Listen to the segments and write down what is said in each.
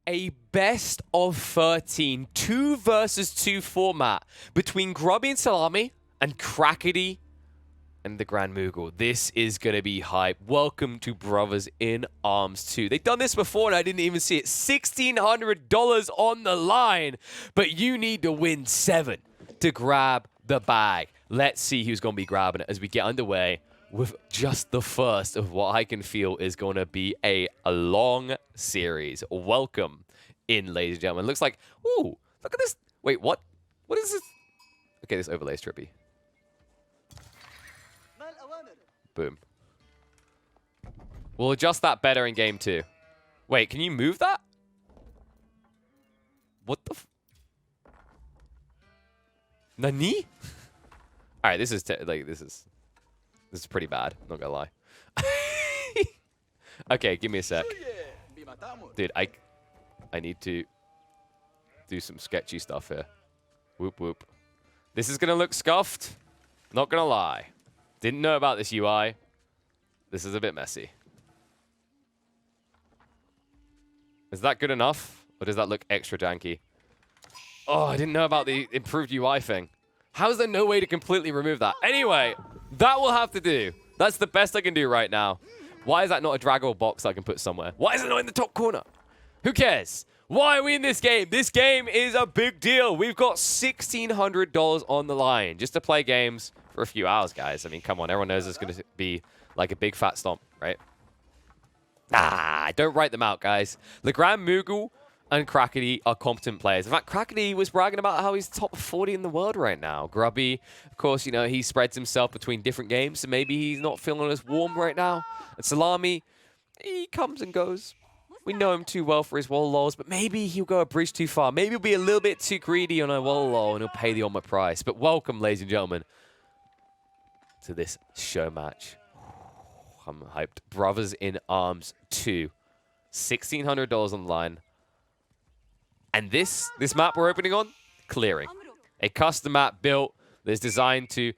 a best of 13 2 versus 2 format between Grubby and Szalami and Crackedy and the Grand Mugul. This is going to be hype. Welcome to Brothers in Arms 2. They've done this before and I didn't even see it. $1,600 on the line, but you need to win 7 to grab the bag. Let's see who's going to be grabbing it as we get underway with just the first of what I can feel is going to be a long series. Welcome in, ladies and gentlemen. Looks like, ooh, look at this. Wait, what? What is this? Okay, this overlay is trippy. Boom. We'll adjust that better in game 2. Wait, can you move that? What the f... Nani? All right, this is pretty bad. Not gonna lie. Okay, give me a sec, dude. I need to do some sketchy stuff here. Whoop whoop. This is gonna look scuffed. Not gonna lie. Didn't know about this UI. This is a bit messy. Is that good enough, or does that look extra janky? Oh, I didn't know about the improved UI thing. How is there no way to completely remove that? Anyway, that will have to do. That's the best I can do right now. Why is that not a draggable box I can put somewhere? Why is it not in the top corner? Who cares? Why are we in this game? This game is a big deal. We've got $1,600 on the line just to play games for a few hours, guys. I mean, come on. Everyone knows it's going to be like a big fat stomp, right? Ah, don't write them out, guys. The Grand Mugul and Crackedy are competent players. In fact, Crackedy was bragging about how he's top 40 in the world right now. Grubby, of course, you know, he spreads himself between different games, so maybe he's not feeling as warm right now. And Szalami, he comes and goes. We know him too well for his wall lulls, but maybe he'll go a bridge too far. Maybe he'll be a little bit too greedy on a wall lull and he'll pay the ultimate price. But welcome, ladies and gentlemen, to this show match. I'm hyped. Brothers in Arms 2. $1,600 on the line. And this map we're opening on, Clearing. A custom map built that's designed to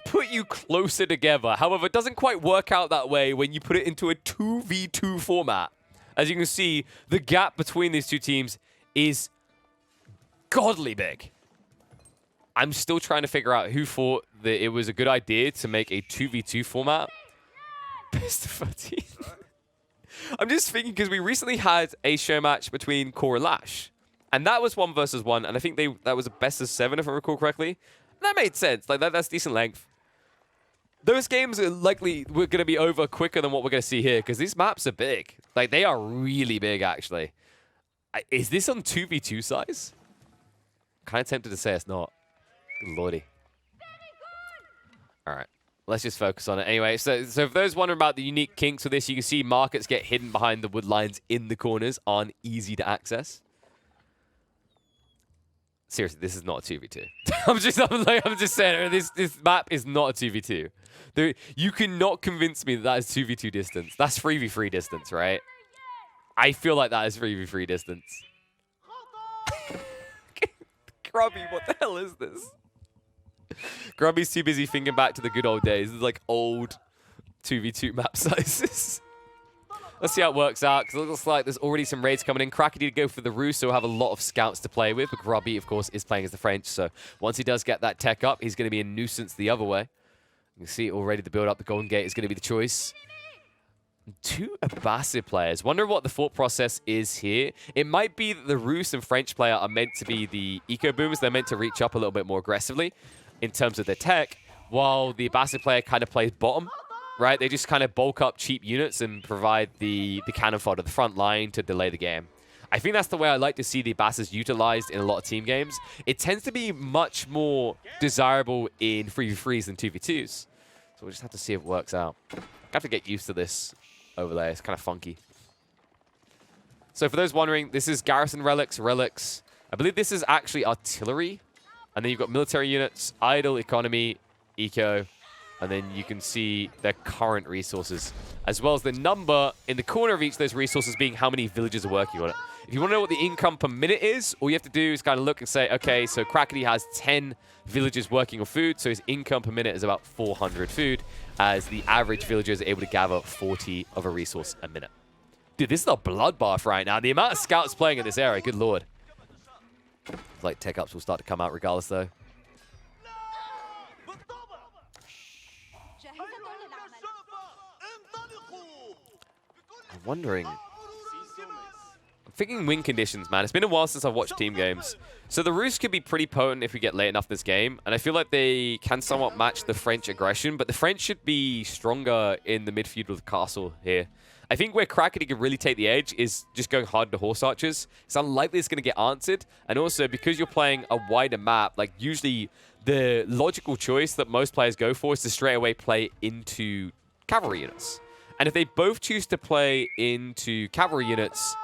put you closer together. However, it doesn't quite work out that way when you put it into a 2v2 format. As you can see, the gap between these two teams is godly big. I'm still trying to figure out who thought that it was a good idea to make a 2v2 format. Best of 13. I'm just thinking because we recently had a show match between Core and Lash. And that was 1 versus 1, and I think that was a best of 7, if I recall correctly. That made sense. Like that's decent length. Those games are likely going to be over quicker than what we're going to see here, because these maps are big. Like, they are really big, actually. Is this on 2v2 size? Kind of tempted to say it's not. Good lordy. All right. Let's just focus on it. Anyway, so for those wondering about the unique kinks with this, you can see markets get hidden behind the wood lines in the corners, aren't easy to access. Seriously, this is not a 2v2. I'm just saying, this map is not a 2v2. You cannot convince me that is 2v2 distance. That's 3v3 distance, right? I feel like that is 3v3 distance. Grubby, what the hell is this? Grubby's too busy thinking back to the good old days. This is like old 2v2 map sizes. Let's see how it works out, because it looks like there's already some raids coming in. Crackedy to go for the roost, so we'll have a lot of scouts to play with. But Grubby, of course, is playing as the French, so once he does get that tech up, he's going to be a nuisance the other way. You can see already the build-up, the Golden Gate is going to be the choice. 2 Abbasid players. Wonder what the thought process is here. It might be that the Roost and French player are meant to be the eco-boomers. They're meant to reach up a little bit more aggressively in terms of their tech, while the Abbasid player kind of plays bottom. Right, they just kind of bulk up cheap units and provide the cannon fodder, the front line, to delay the game. I think that's the way I like to see the Abbasid utilized in a lot of team games. It tends to be much more desirable in 3v3s than 2v2s. So we'll just have to see if it works out. I have to get used to this overlay. It's kind of funky. So for those wondering, this is Garrison Relics. I believe this is actually artillery. And then you've got military units, idle, economy, eco. And then you can see their current resources, as well as the number in the corner of each of those resources being how many villagers are working on it. If you want to know what the income per minute is, all you have to do is kind of look and say, okay, so Crackedy has 10 villagers working on food, so his income per minute is about 400 food, as the average villager is able to gather 40 of a resource a minute. Dude, this is a bloodbath right now. The amount of scouts playing in this area, good lord. Like, tech-ups will start to come out regardless, though. I'm wondering. I'm thinking win conditions, man. It's been a while since I've watched team games. So the Rus could be pretty potent if we get late enough this game. And I feel like they can somewhat match the French aggression. But the French should be stronger in the midfield with Castle here. I think where Crackedy can really take the edge is just going hard to horse archers. It's unlikely it's going to get answered. And also, because you're playing a wider map, like usually the logical choice that most players go for is to straight away play into cavalry units. And if they both choose to play into cavalry units,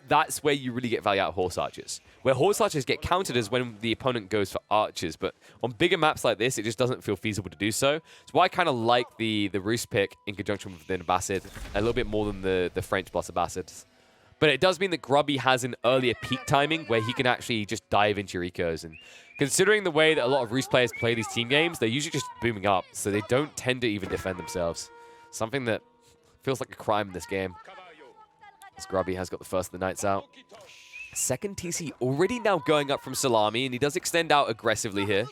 that's where you really get value out of horse archers. Where horse archers get countered is when the opponent goes for archers. But on bigger maps like this, it just doesn't feel feasible to do so. It's why I kind of like the Rus pick in conjunction with the Abbasid a little bit more than the French plus Abbasids. But it does mean that Grubby has an earlier peak timing where he can actually just dive into your ecos. And considering the way that a lot of Rus players play these team games, they're usually just booming up. So they don't tend to even defend themselves. Something that feels like a crime in this game. As Grubby has got the first of the Knights out. Second TC already now going up from Szalami, and he does extend out aggressively here.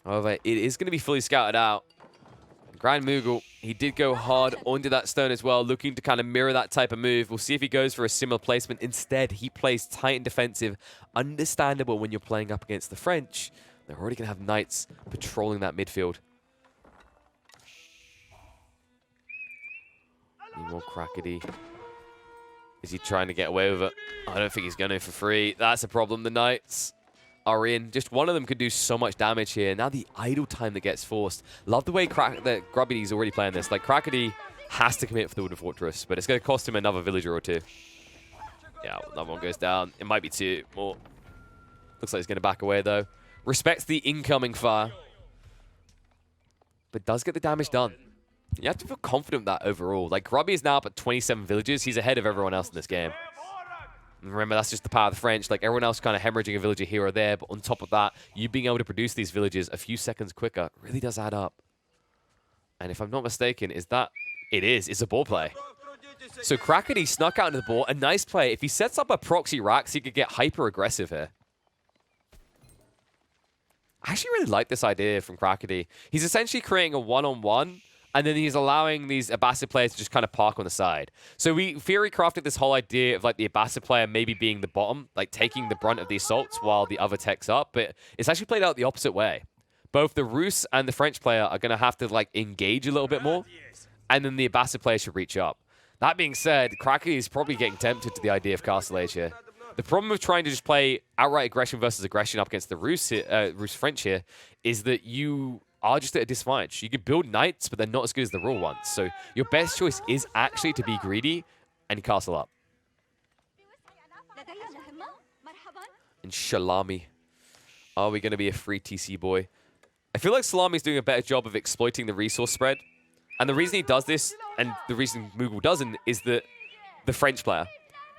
However, it is going to be fully scouted out. Grand Mugul, he did go hard onto that stone as well, looking to kind of mirror that type of move. We'll see if he goes for a similar placement. Instead, he plays tight and defensive. Understandable when you're playing up against the French. They're already going to have Knights patrolling that midfield. More Crackedy. Is he trying to get away with it? I don't think he's going to for free. That's a problem. The Knights are in. Just one of them could do so much damage here. Now the idle time that gets forced. Love the way that Grubby's already playing this. Like, Crackedy has to commit for the Wooden Fortress, but it's going to cost him another villager or two. Yeah, another one goes down. It might be two more. Looks like he's going to back away, though. Respects the incoming fire, but does get the damage done. You have to feel confident that overall. Like, Grubby is now up at 27 villages. He's ahead of everyone else in this game. And remember, that's just the power of the French. Like, everyone else kind of hemorrhaging a villager here or there, but on top of that, you being able to produce these villages a few seconds quicker really does add up. And if I'm not mistaken, is that... It is. It's a ball play. So Crackedy snuck out into the ball. A nice play. If he sets up a proxy racks, he could get hyper-aggressive here. I actually really like this idea from Crackedy. He's essentially creating a one-on-one, and then he's allowing these Abbasid players to just kind of park on the side. So we theory crafted this whole idea of like the Abbasid player maybe being the bottom, like taking the brunt of the assaults while the other tech's up. But it's actually played out the opposite way. Both the Rus and the French player are going to have to like engage a little bit more. And then the Abbasid player should reach up. That being said, Crackedy is probably getting tempted to the idea of Castle Age here. The problem with trying to just play outright aggression versus aggression up against the Rus-French here is that you are just at a disadvantage. You can build Knights, but they're not as good as the raw ones. So your best choice is actually to be greedy and castle up. And Szalami. Are we going to be a free TC boy? I feel like Szalami's doing a better job of exploiting the resource spread. And the reason he does this, and the reason Mugul doesn't, is that the French player.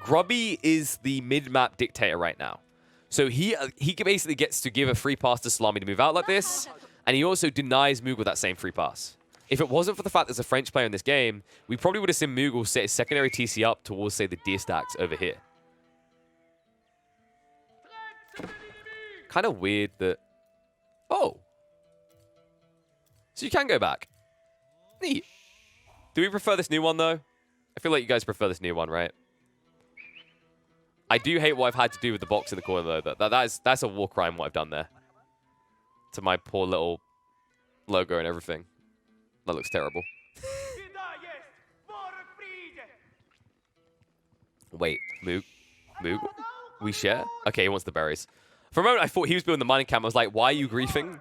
Grubby is the mid-map dictator right now. So he basically gets to give a free pass to Szalami to move out like this. And he also denies Mugul that same free pass. If it wasn't for the fact there's a French player in this game, we probably would have seen Mugul set his secondary TC up towards, say, the deer stacks over here. Kind of weird that... Oh. So you can go back. Neat. Do we prefer this new one, though? I feel like you guys prefer this new one, right? I do hate what I've had to do with the box in the corner, though. That's a war crime, what I've done there. To my poor little logo and everything. That looks terrible. Wait, Moog? We share? Okay, he wants the berries. For a moment, I thought he was building the mining camp. I was like, why are you griefing?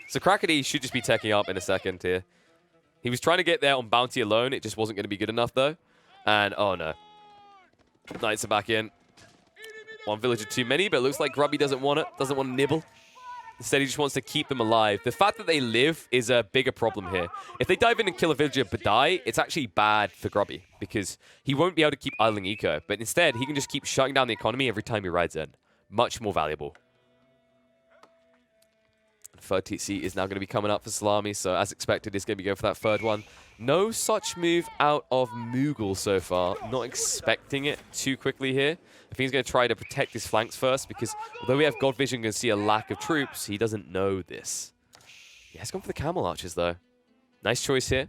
So Crackedy should just be teching up in a second here. He was trying to get there on bounty alone. It just wasn't going to be good enough, though. And, oh, no. Knights are back in. One villager too many, but it looks like Grubby doesn't want it. Doesn't want to nibble. Instead, he just wants to keep them alive. The fact that they live is a bigger problem here. If they dive in and kill a villager but die, it's actually bad for Grubby because he won't be able to keep idling eco. But instead, he can just keep shutting down the economy every time he rides in. Much more valuable. Third TC is now going to be coming up for Szalami, so as expected, he's going to be going for that third one. No such move out of Mugul so far. Not expecting it too quickly here. I think he's going to try to protect his flanks first, because although we have God Vision and see a lack of troops, he doesn't know this. Yeah, he's gone for the Camel Archers, though. Nice choice here.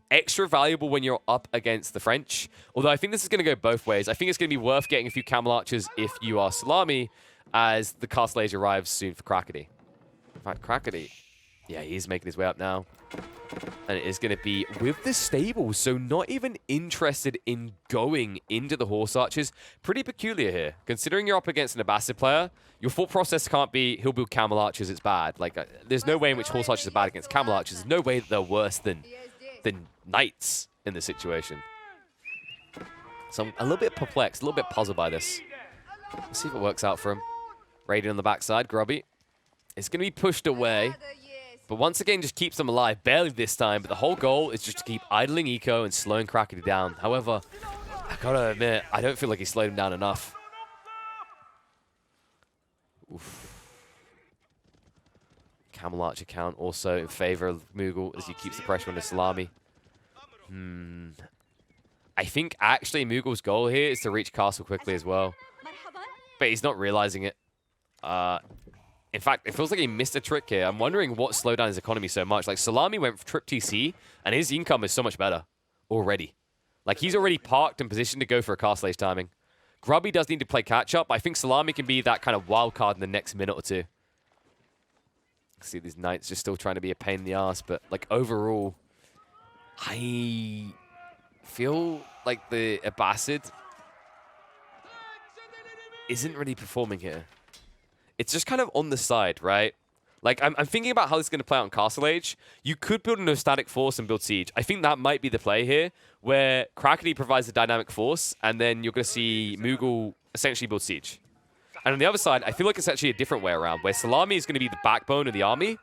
Extra valuable when you're up against the French. Although I think this is going to go both ways. I think it's going to be worth getting a few Camel Archers if you are Szalami, as the Castle Age arrives soon for Crackedy. In fact, Crackedy, yeah, he's making his way up now. And it is going to be with the stables, so not even interested in going into the Horse Archers. Pretty peculiar here. Considering you're up against an Abbasid player, your thought process can't be, he'll build Camel Archers, it's bad. Like, there's no way in which Horse Archers are bad against Camel Archers. There's no way that they're worse than Knights in this situation. So I'm a little bit perplexed, a little bit puzzled by this. Let's see if it works out for him. Raiding on the backside, Grubby. It's going to be pushed away. But once again, just keeps them alive. Barely this time, but the whole goal is just to keep idling Eco and slowing Crackedy down. However, I gotta admit, I don't feel like he slowed him down enough. Oof. Camel Archer count also in favor of Mugul as he keeps the pressure on the Szalami. I think actually Mugul's goal here is to reach Castle quickly as well. But he's not realizing it. In fact, it feels like he missed a trick here. I'm wondering what slowed down his economy so much. Like, Szalami went for trip TC, and his income is so much better already. Like, he's already parked and positioned to go for a Castle Age timing. Grubby does need to play catch-up. I think Szalami can be that kind of wild card in the next minute or two. See, these Knights just still trying to be a pain in the ass, but, like, overall, I feel like the Abbasid isn't really performing here. It's just kind of on the side, right? Like, I'm thinking about how this is going to play out in Castle Age. You could build an static force and build Siege. I think that might be the play here, where Crackedy provides the dynamic force, and then you're going to see Mugul essentially build Siege. And on the other side, I feel like it's actually a different way around, where Szalami is going to be the backbone of the army,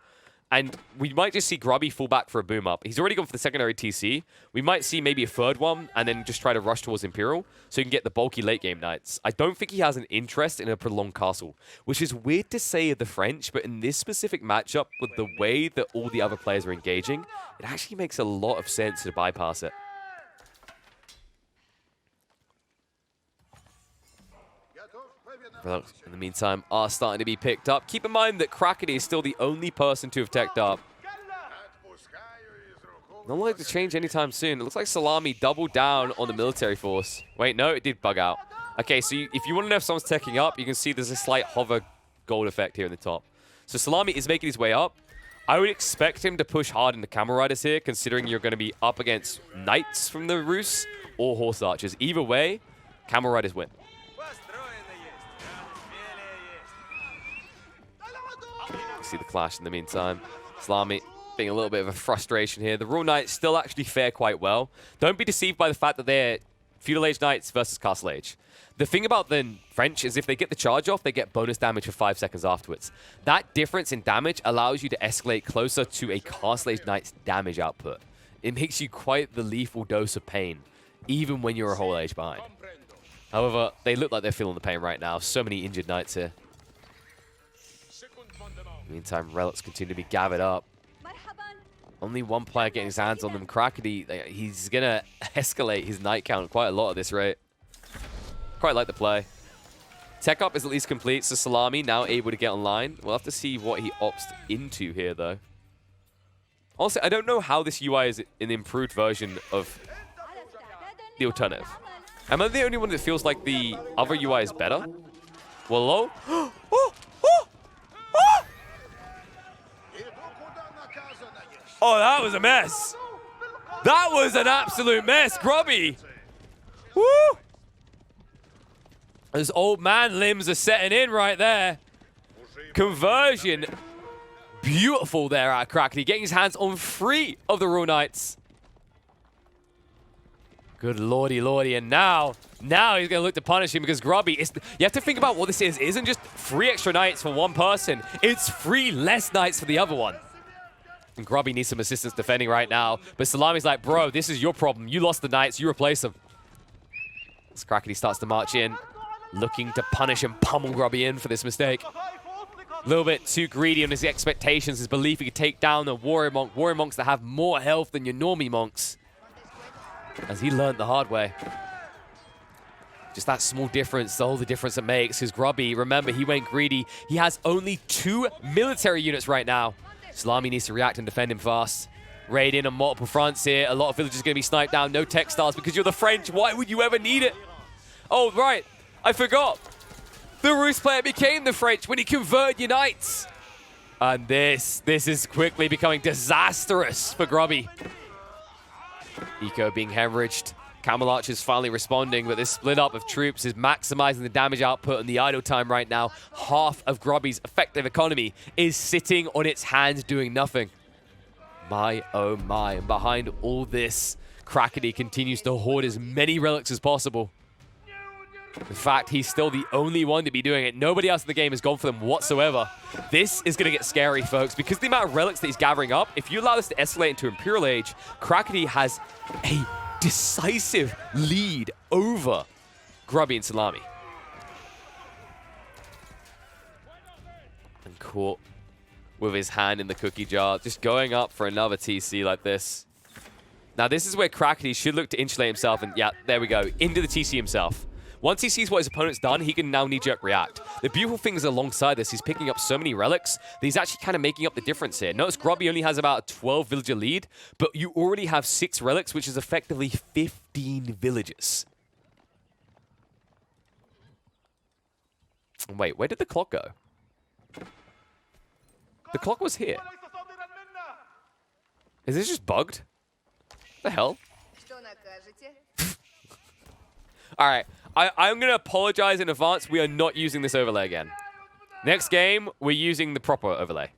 and we might just see Grubby fall back for a boom up. He's already gone for the secondary TC. We might see maybe a third one and then just try to rush towards Imperial so he can get the bulky late game Knights. I don't think he has an interest in a prolonged castle, which is weird to say of the French, but in this specific matchup with the way that all the other players are engaging, it actually makes a lot of sense to bypass it. In the meantime, are starting to be picked up. Keep in mind that Crackedy is still the only person to have teched up. Not likely to change anytime soon. It looks like Szalami doubled down on the military force. Wait, no, it did bug out. Okay, so if you want to know if someone's teching up, you can see there's a slight hover gold effect here in the top. So Szalami is making his way up. I would expect him to push hard in the Camel Riders here, considering you're going to be up against Knights from the Rus or Horse Archers. Either way, Camel Riders win. See the clash in the meantime. Szalami being a little bit of a frustration here. The Royal Knights still actually fare quite well. Don't be deceived by the fact that they're Feudal Age Knights versus Castle Age. The thing about the French is if they get the charge off, they get bonus damage for 5 seconds afterwards. That difference in damage allows you to escalate closer to a Castle Age Knight's damage output. It makes you quite the lethal dose of pain, even when you're a whole age behind. However, they look like they're feeling the pain right now. So many injured Knights here. Meantime, relics continue to be gathered up. Only one player getting his hands on them. Crackedy, he's going to escalate his Knight count quite a lot at this rate. Quite like the play. Tech up is at least complete, so Szalami now able to get online. We'll have to see what he opts into here, though. Also, I don't know how this UI is an improved version of the alternative. Am I the only one that feels like the other UI is better? Well, hello? Oh, that was a mess. That was an absolute mess, Grubby. Woo! Those old man limbs are setting in right there. Conversion. Beautiful there at Crackedy, getting his hands on 3 of the Royal Knights. Good lordy, lordy. And now he's going to look to punish him because Grubby, you have to think about what this is. It isn't just 3 extra Knights for one person. It's 3 less Knights for the other one. And Grubby needs some assistance defending right now. But Szalami's like, bro, this is your problem. You lost the Knights. You replace them. As Crackedy starts to march in, looking to punish and pummel Grubby in for this mistake. A little bit too greedy on his expectations, his belief he could take down the warrior monks that have more health than your normie monks. As he learned the hard way. Just that small difference, all the difference it makes. Because Grubby, remember, he went greedy. He has only 2 military units right now. Szalami needs to react and defend him fast. Raid in on multiple fronts here. A lot of villagers going to be sniped down. No textiles because you're the French. Why would you ever need it? Oh, right. I forgot. The Rus player became the French when he converted Unites. And this is quickly becoming disastrous for Grubby. Eco being hemorrhaged. Camel Archer's finally responding, but this split up of troops is maximizing the damage output and the idle time right now. Half of Grubby's effective economy is sitting on its hands doing nothing. My, oh my. And behind all this, Crackedy continues to hoard as many relics as possible. In fact, he's still the only one to be doing it. Nobody else in the game has gone for them whatsoever. This is going to get scary, folks, because the amount of relics that he's gathering up, if you allow this to escalate into Imperial Age, Crackedy has a decisive lead over Grubby and Szalami. And caught with his hand in the cookie jar, just going up for another TC like this. Now, this is where Crackedy should look to insulate himself, and yeah, there we go, into the TC himself. Once he sees what his opponent's done, he can now knee-jerk react. The beautiful thing is alongside this, he's picking up so many relics that he's actually kind of making up the difference here. Notice Grubby only has about a 12 villager lead, but you already have 6 relics, which is effectively 15 villagers. Wait, where did the clock go? The clock was here. Is this just bugged? What the hell? All right. I'm going to apologize in advance. We are not using this overlay again. Next game, we're using the proper overlay.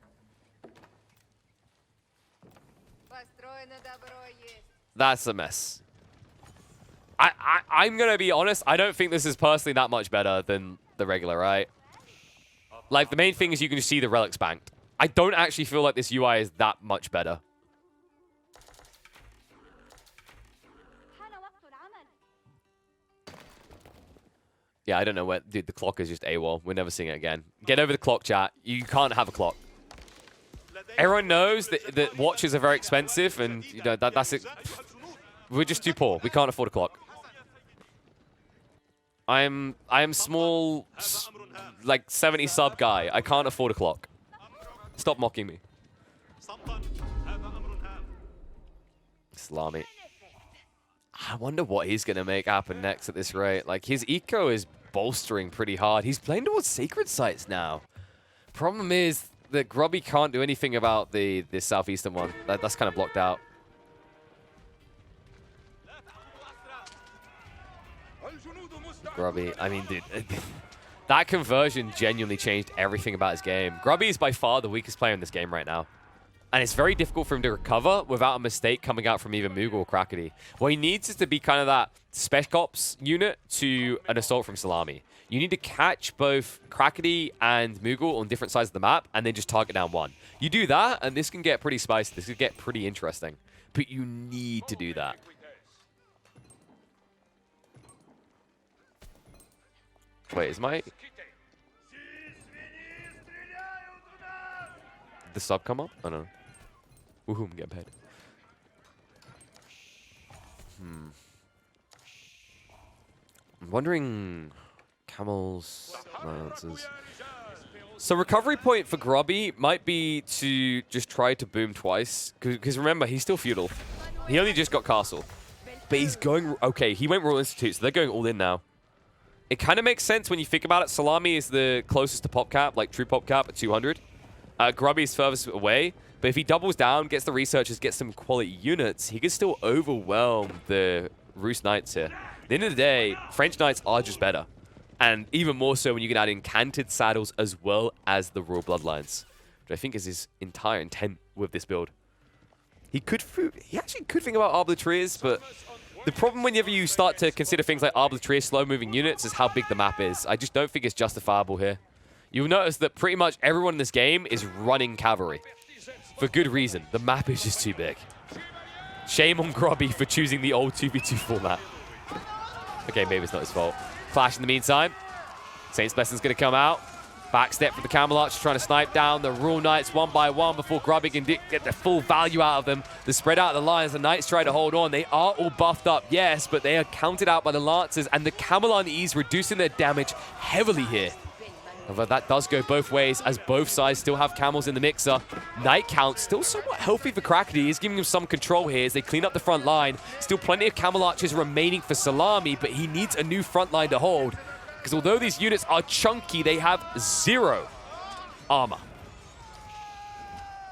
That's a mess. I'm going to be honest. I don't think this is personally that much better than the regular, right? Like, the main thing is you can just see the relics banked. I don't actually feel like this UI is that much better. Yeah, I don't know where... Dude, the clock is just AWOL. We're never seeing it again. Get over the clock, chat. You can't have a clock. Everyone knows that watches are very expensive, and you know that's it. We're just too poor. We can't afford a clock. I am small, like 70 sub guy. I can't afford a clock. Stop mocking me. Szalami. I wonder what he's going to make happen next at this rate. Like, his eco is bolstering pretty hard. He's playing towards sacred sites now. Problem is that Grubby can't do anything about the southeastern one. That's kind of blocked out. Grubby, I mean, dude, that conversion genuinely changed everything about his game. Grubby is by far the weakest player in this game right now. And it's very difficult for him to recover without a mistake coming out from either Mugul or Crackedy. What he needs is to be kind of that spec ops unit to an assault from Szalami. You need to catch both Crackedy and Mugul on different sides of the map and then just target down one. You do that, and this can get pretty spicy. This could get pretty interesting. But you need to do that. Wait, is my... the sub come up? I don't know. Woohoo, I'm getting paid. I'm wondering... Camels... Lances... So recovery point for Grubby might be to just try to boom twice. Because remember, he's still feudal. He only just got castle. But he's going... Okay, he went Royal Institute, so they're going all in now. It kind of makes sense when you think about it. Szalami is the closest to pop cap, like true pop cap at 200. Grubby is furthest away, but if he doubles down, gets the researchers, gets some quality units, he can still overwhelm the Rus Knights here. At the end of the day, French Knights are just better. And even more so when you can add in canted saddles as well as the Royal Bloodlines, which I think is his entire intent with this build. He actually could think about Arbitraries, but the problem whenever you start to consider things like Arbitraries, slow-moving units, is how big the map is. I just don't think it's justifiable here. You'll notice that pretty much everyone in this game is running cavalry. For good reason. The map is just too big. Shame on Grubby for choosing the old 2v2 format. Okay, maybe it's not his fault. Flash in the meantime. Saint's Blessing's going to come out. Backstep for the Camel Archers, trying to snipe down the Royal Knights one by one before Grubby can get the full value out of them. The spread out of the lines, the Knights try to hold on. They are all buffed up, yes, but they are counted out by the Lancers, and the Camel on the ease reducing their damage heavily here. However, that does go both ways, as both sides still have camels in the mixer. Knight count still somewhat healthy for Crackedy. He's giving him some control here as they clean up the front line. Still plenty of Camel Archers remaining for Szalami, but he needs a new front line to hold. Because although these units are chunky, they have 0 armor.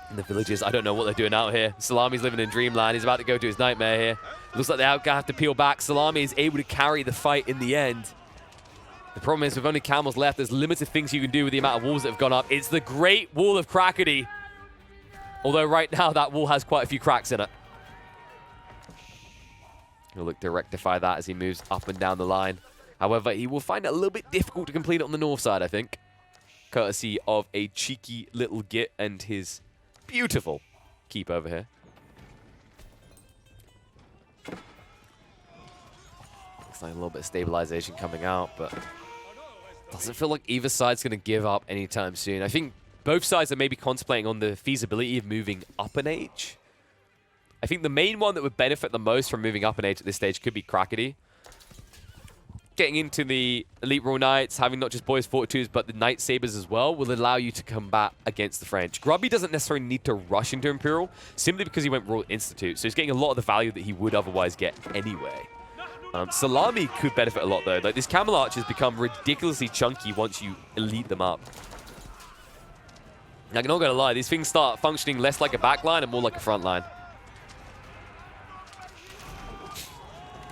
And the villagers, I don't know what they're doing out here. Szalami's living in dreamland. He's about to go to his nightmare here. Looks like they have to peel back. Szalami is able to carry the fight in the end. The problem is, with only camels left, there's limited things you can do with the amount of walls that have gone up. It's the Great Wall of Crackedy. Although right now, that wall has quite a few cracks in it. He'll look to rectify that as he moves up and down the line. However, he will find it a little bit difficult to complete it on the north side, I think. Courtesy of a cheeky little git and his beautiful keep over here. Looks like a little bit of stabilization coming out, but doesn't feel like either side's going to give up anytime soon. I think both sides are maybe contemplating on the feasibility of moving up an age. I think the main one that would benefit the most from moving up an age at this stage could be Crackedy. Getting into the Elite Royal Knights, having not just Boys Fortitudes, but the Knight Sabers as well, will allow you to combat against the French. Grubby doesn't necessarily need to rush into Imperial, simply because he went Royal Institute, so he's getting a lot of the value that he would otherwise get anyway. Szalami could benefit a lot, though. Like, these Camel Archers become ridiculously chunky once you elite them up. Now, I'm not going to lie, these things start functioning less like a backline and more like a front line.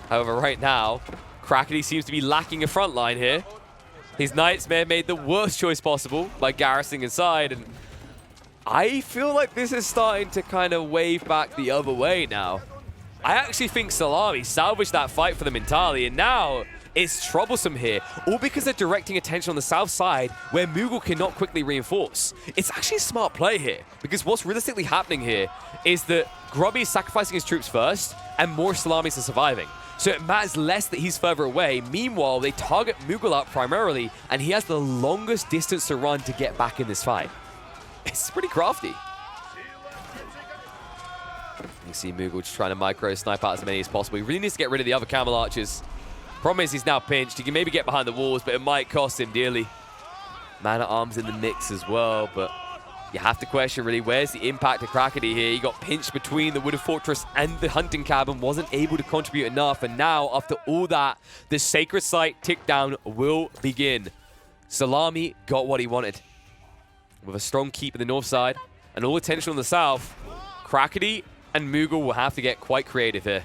However, right now, Crackedy seems to be lacking a front line here. His Knights may have made the worst choice possible by garrisoning inside, and I feel like this is starting to kind of wave back the other way now. I actually think Szalami salvaged that fight for them entirely, and now it's troublesome here, all because they're directing attention on the south side where Mugul cannot quickly reinforce. It's actually a smart play here, because what's realistically happening here is that Grubby is sacrificing his troops first, and more Szalamis are surviving. So it matters less that he's further away. Meanwhile, they target Mugul out primarily, and he has the longest distance to run to get back in this fight. It's pretty crafty. You see Mugul just trying to micro-snipe out as many as possible. He really needs to get rid of the other Camel Archers. Problem is he's now pinched. He can maybe get behind the walls, but it might cost him dearly. Man-at-Arms in the mix as well, but you have to question, really, where's the impact of Crackedy here? He got pinched between the Wooded Fortress and the Hunting Cabin, wasn't able to contribute enough, and now, after all that, the Sacred Site tick down will begin. Szalami got what he wanted. With a strong keep in the north side and all attention on the south, Crackedy and Mugul will have to get quite creative here.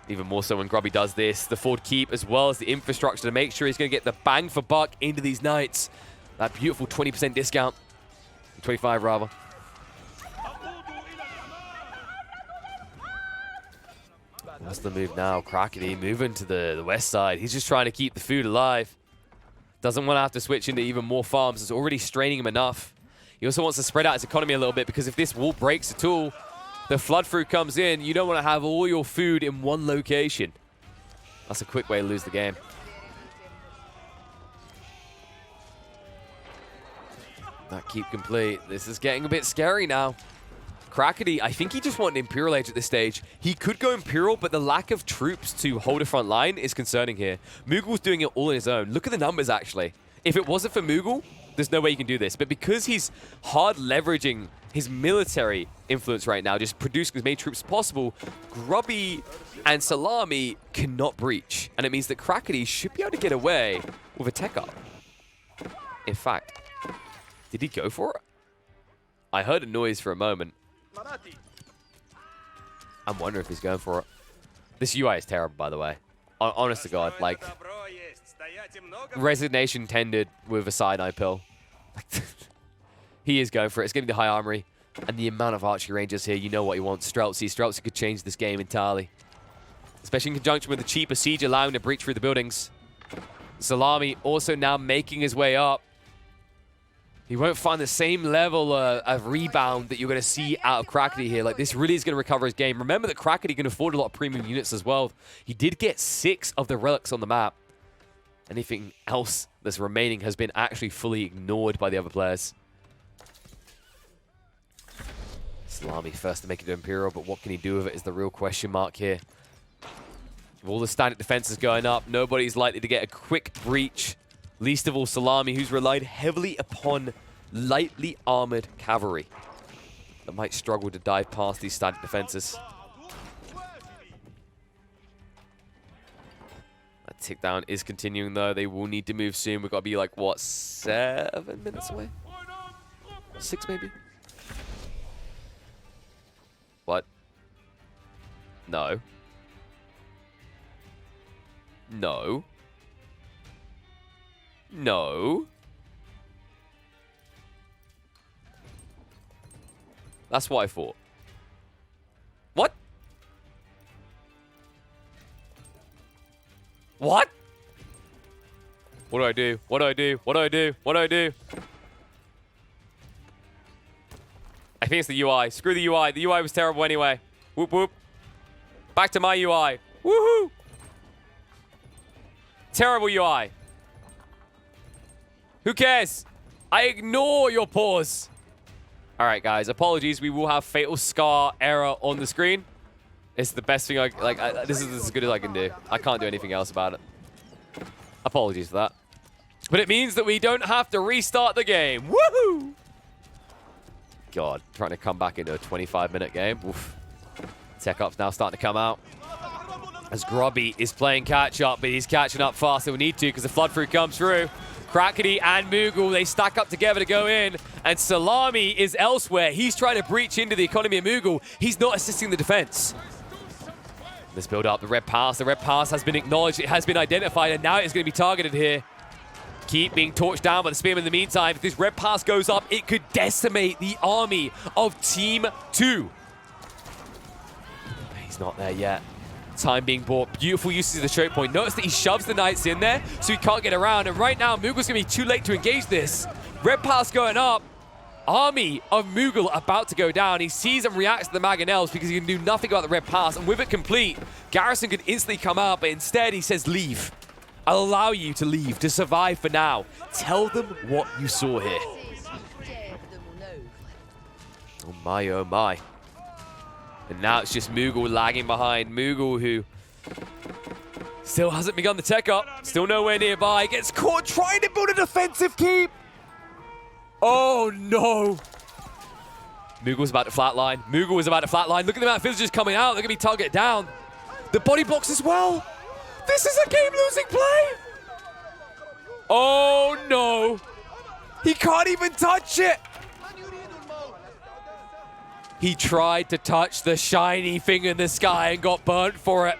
Even more so when Grubby does this. The forward keep as well as the infrastructure to make sure he's going to get the bang for buck into these Knights. That beautiful 20% discount. 25 rather. What's the move now? Crackedy moving to the west side. He's just trying to keep the food alive. Doesn't want to have to switch into even more farms. It's already straining him enough. He also wants to spread out his economy a little bit, because if this wall breaks at all, the flood through comes in. You don't want to have all your food in one location. That's a quick way to lose the game. That keep complete. This is getting a bit scary now. Crackedy, I think he just wanted Imperial Age at this stage. He could go Imperial, but the lack of troops to hold a front line is concerning here. Mugul's doing it all on his own. Look at the numbers, actually. If it wasn't for Mugul, there's no way you can do this. But because he's hard leveraging his military influence right now, just producing as many troops as possible, Grubby and Szalami cannot breach. And it means that Crackedy should be able to get away with a tech up. In fact, did he go for it? I heard a noise for a moment. I'm wondering if he's going for it. This UI is terrible, by the way. Honest to God, like, resignation tended with a cyanide pill. He is going for it. It's getting the high armory. And the amount of archery rangers here, you know what he wants. Streltsy could change this game entirely. Especially in conjunction with the cheaper siege allowing to breach through the buildings. Szalami also now making his way up. He won't find the same level of rebound that you're going to see out of Crackedy here. Like, this really is going to recover his game. Remember that Crackedy can afford a lot of premium units as well. He did get 6 of the relics on the map. Anything else that's remaining has been actually fully ignored by the other players. Szalami first to make it to Imperial, but what can he do with it is the real question mark here. With all the standard defenses going up, nobody's likely to get a quick breach. Least of all Szalami, who's relied heavily upon lightly armored cavalry that might struggle to dive past these standard defenses. That tick down is continuing though. They will need to move soon. We've got to be like, what, 7 minutes away? 6 maybe? What? No. No. No. That's what I thought. What? What? What do I do? What do I do? What do I do? What do I do? I think it's the UI. Screw the UI. The UI was terrible anyway. Whoop, whoop. Back to my UI. Woohoo! Terrible UI. Who cares? I ignore your pause. All right, guys. Apologies. We will have Fatal Scar error on the screen. It's the best thing this is as good as I can do. I can't do anything else about it. Apologies for that. But it means that we don't have to restart the game. Woohoo! God, trying to come back into a 25-minute game. Oof. Tech up's now starting to come out. As Grubby is playing catch-up, but he's catching up fast. He'll need to because the flood through comes through. Crackedy and Mugul, they stack up together to go in. And Szalami is elsewhere. He's trying to breach into the economy of Mugul. He's not assisting the defense. Let's build up the red pass. The red pass has been acknowledged. It has been identified, and now it's going to be targeted here. Keep being torched down by the Spearman in the meantime. If this red pass goes up, it could decimate the army of Team 2. He's not there yet. Time being bought. Beautiful usage of the choke point. Notice that he shoves the knights in there, so he can't get around. And right now, Mugul's going to be too late to engage this. Red pass going up. Army of Mugul about to go down. He sees and reacts to the Mangonels because he can do nothing about the red pass. And with it complete, Garrison could instantly come out, but instead he says, leave. I'll allow you to leave, to survive for now. Tell them what you saw here. Oh my, oh my. And now it's just Mugul lagging behind. Mugul, who still hasn't begun the tech up. Still nowhere nearby. Gets caught trying to build a defensive keep. Oh no. Mugul's about to flatline. Mugul is about to flatline. Look at the amount of villagers coming out. They're going to be targeted down. The body blocks as well. This is a game-losing play. Oh no. He can't even touch it. He tried to touch the shiny thing in the sky and got burnt for it.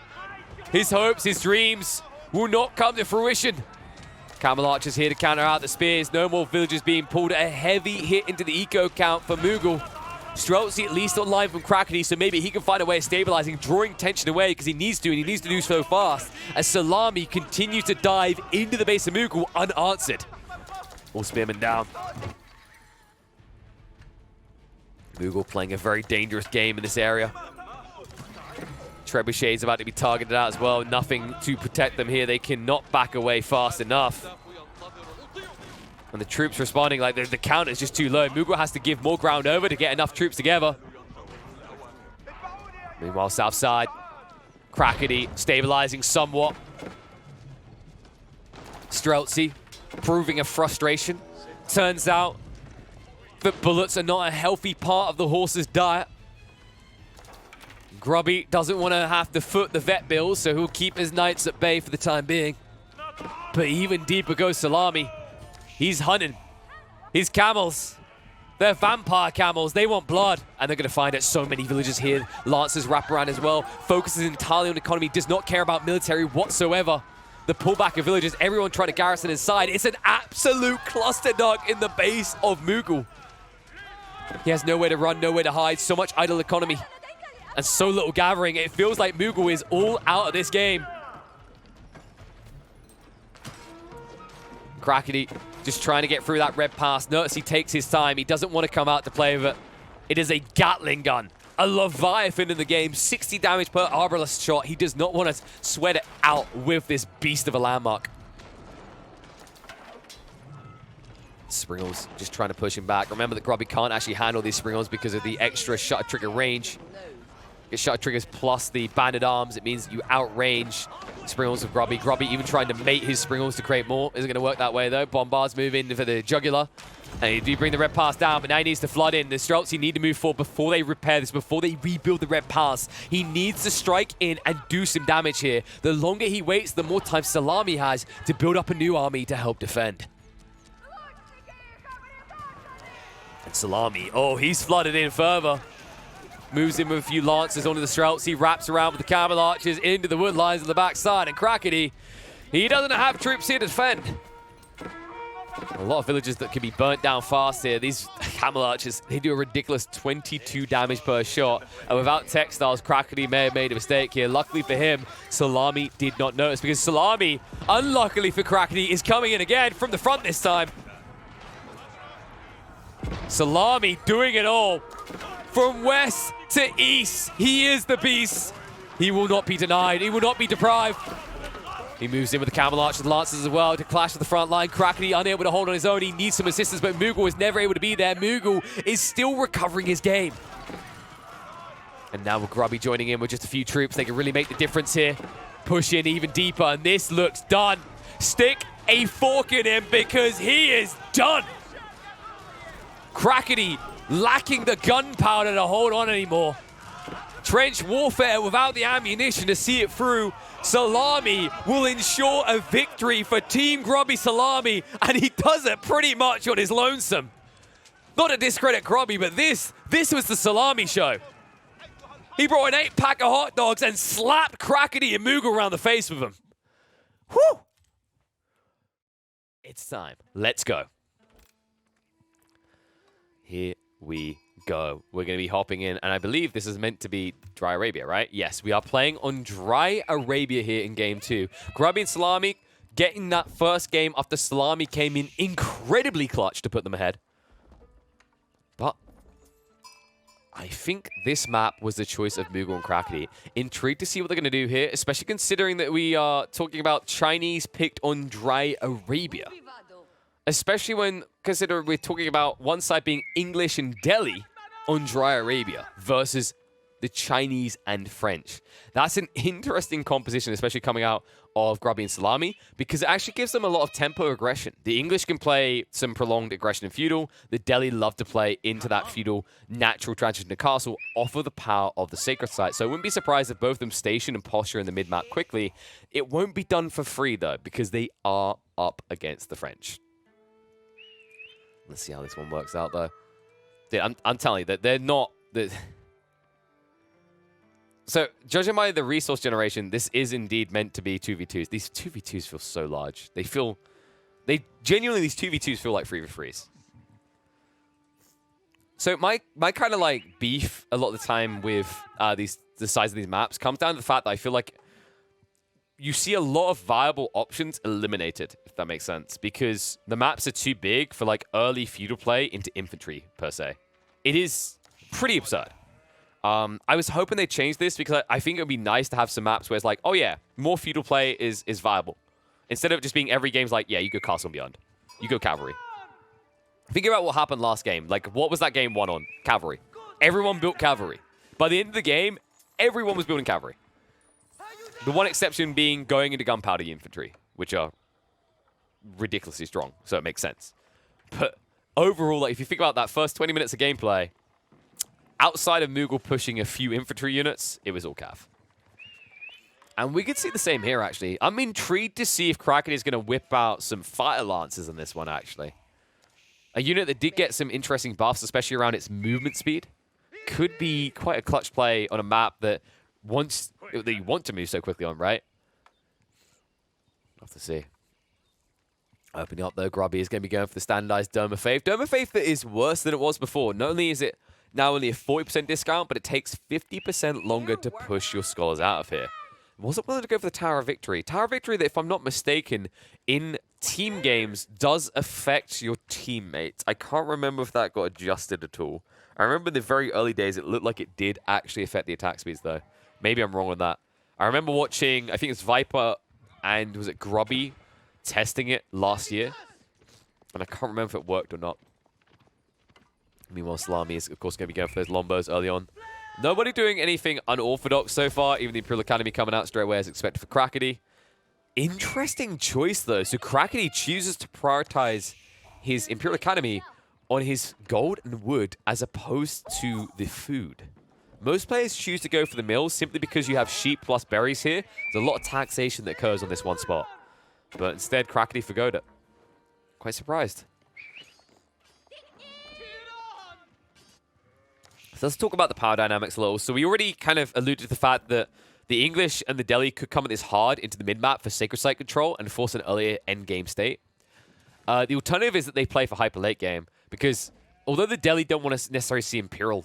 His hopes, his dreams will not come to fruition. Camel Archer's here to counter out the spears. No more villagers being pulled. A heavy hit into the eco count for Mugul. Streltsy at least online from Crackedy, so maybe he can find a way of stabilizing, drawing tension away because he needs to, and he needs to do so fast. As Szalami continues to dive into the base of Mugul unanswered. All spearmen down. Mugul playing a very dangerous game in this area. Trebuchet's about to be targeted out as well. Nothing to protect them here. They cannot back away fast enough. And the troops responding like the count is just too low. Mugul has to give more ground over to get enough troops together. Meanwhile, south side, Crackedy stabilizing somewhat. Streltsy proving a frustration. Turns out that bullets are not a healthy part of the horse's diet. Grubby doesn't want to have to foot the vet bills, so he'll keep his knights at bay for the time being. But even deeper goes Szalami. He's hunting. His camels. They're vampire camels. They want blood. And they're going to find it. So many villagers here. Lancers wrap around as well. Focuses entirely on economy. Does not care about military whatsoever. The pullback of villagers. Everyone trying to garrison inside. It's an absolute clusternuck in the base of Mugul. He has nowhere to run, nowhere to hide. So much idle economy. And so little gathering. It feels like Mugul is all out of this game. Crackedy just trying to get through that red pass. Notice he takes his time. He doesn't want to come out to play with it. It is a Gatling gun. A Leviathan in the game. 60 damage per arbalist shot. He does not want to sweat it out with this beast of a landmark. Springles just trying to push him back. Remember that Grubby can't actually handle these Springles because of the extra shutter trigger range. Get shutter triggers plus the banded arms. It means you outrange Springles with Grubby. Grubby even trying to mate his Springles to create more. Isn't going to work that way, though. Bombard's moving for the jugular. And he do bring the red pass down, but now he needs to flood in. The Streltsy need to move forward before they repair this, before they rebuild the red pass. He needs to strike in and do some damage here. The longer he waits, the more time Szalami has to build up a new army to help defend. And Szalami, oh, he's flooded in further. Moves in with a few lances onto the Streltsy, wraps around with the camel archers into the wood lines on the backside. And Crackedy, he doesn't have troops here to defend. A lot of villages that can be burnt down fast here. These camel archers, they do a ridiculous 22 damage per shot. And without textiles, Crackedy may have made a mistake here. Luckily for him, Szalami did not notice because Szalami, unluckily for Crackedy, is coming in again from the front this time. Szalami doing it all. From west to east, he is the beast. He will not be denied. He will not be deprived. He moves in with the camel archers and lances as well to clash with the front line. Crackedy unable to hold on his own. He needs some assistance, but Mugul is never able to be there. Mugul is still recovering his game. And now with Grubby joining in with just a few troops, they can really make the difference here. Push in even deeper, and this looks done. Stick a fork in him because he is done. Crackedy lacking the gunpowder to hold on anymore. Trench warfare without the ammunition to see it through. Szalami will ensure a victory for Team Grubby Szalami, and he does it pretty much on his lonesome. Not to discredit Grubby, but this was the Szalami show. He brought an 8-pack of hot dogs and slapped Crackedy and Mugul around the face with them. Whew! It's time. Let's go. Here we go. We're going to be hopping in, and I believe this is meant to be Dry Arabia, right? Yes, we are playing on Dry Arabia here in Game 2. Grubby and Szalami getting that first game after Szalami came in incredibly clutch to put them ahead. But I think this map was the choice of Mugul and Crackedy. Intrigued to see what they're going to do here, especially considering that we are talking about Chinese picked on Dry Arabia. Especially when consider we're talking about one side being English and Delhi on Dry Arabia versus the Chinese and French. That's an interesting composition, especially coming out of Grubby and Szalami, because it actually gives them a lot of tempo aggression. The English can play some prolonged aggression in feudal. The Delhi love to play into that feudal natural transition to castle off of the power of the sacred site. So I wouldn't be surprised if both of them station and posture in the mid-map quickly. It won't be done for free, though, because they are up against the French. Let's see how this one works out, though. Dude, I'm telling you that they're not... So, judging by the resource generation, this is indeed meant to be 2v2s. These 2v2s feel so large. Genuinely, these 2v2s feel like 3v3s. So, my kind of, like, beef a lot of the time with the size of these maps comes down to the fact that I feel like you see a lot of viable options eliminated, if that makes sense, because the maps are too big for like early feudal play into infantry, per se. It is pretty absurd. I was hoping they'd change this because I think it would be nice to have some maps where it's like, oh yeah, more feudal play is viable. Instead of just being every game's like, yeah, you go Castle and Beyond. You go Cavalry. Think about what happened last game. Like, what was that game won on? Cavalry. Everyone built Cavalry. By the end of the game, everyone was building Cavalry. The one exception being going into gunpowder infantry, which are ridiculously strong, so it makes sense. But overall, like, if you think about that first 20 minutes of gameplay, outside of Mugul pushing a few infantry units, it was all Cav. And we could see the same here, actually. I'm intrigued to see if Crackedy is going to whip out some fire lances in this one, actually. A unit that did get some interesting buffs, especially around its movement speed. Could be quite a clutch play on a map that you want to move so quickly on, right? We'll have to see. Opening up, though, Grubby is going to be going for the standardized Dome of Faith. Dome of Faith that is worse than it was before. Not only is it now only a 40% discount, but it takes 50% longer to push your scholars out of here. Wasn't willing to go for the Tower of Victory. Tower of Victory that, if I'm not mistaken, in team games does affect your teammates. I can't remember if that got adjusted at all. I remember in the very early days, it looked like it did actually affect the attack speeds, though. Maybe I'm wrong on that. I remember watching, I think it's Viper and was it Grubby testing it last year. And I can't remember if it worked or not. Meanwhile, Szalami is, of course, going to be going for those lombos early on. Nobody doing anything unorthodox so far. Even the Imperial Academy coming out straight away as expected for Crackedy. Interesting choice, though. So Crackedy chooses to prioritize his Imperial Academy on his gold and wood as opposed to the food. Most players choose to go for the mills simply because you have sheep plus berries here. There's a lot of taxation that occurs on this one spot. But instead, Crackedy forgoed it. Quite surprised. So let's talk about the power dynamics a little. So we already kind of alluded to the fact that the English and the Delhi could come at this hard into the mid-map for Sacred Site control and force an earlier endgame state. The alternative is that they play for hyper late game, because although the Delhi don't want to necessarily see Imperial,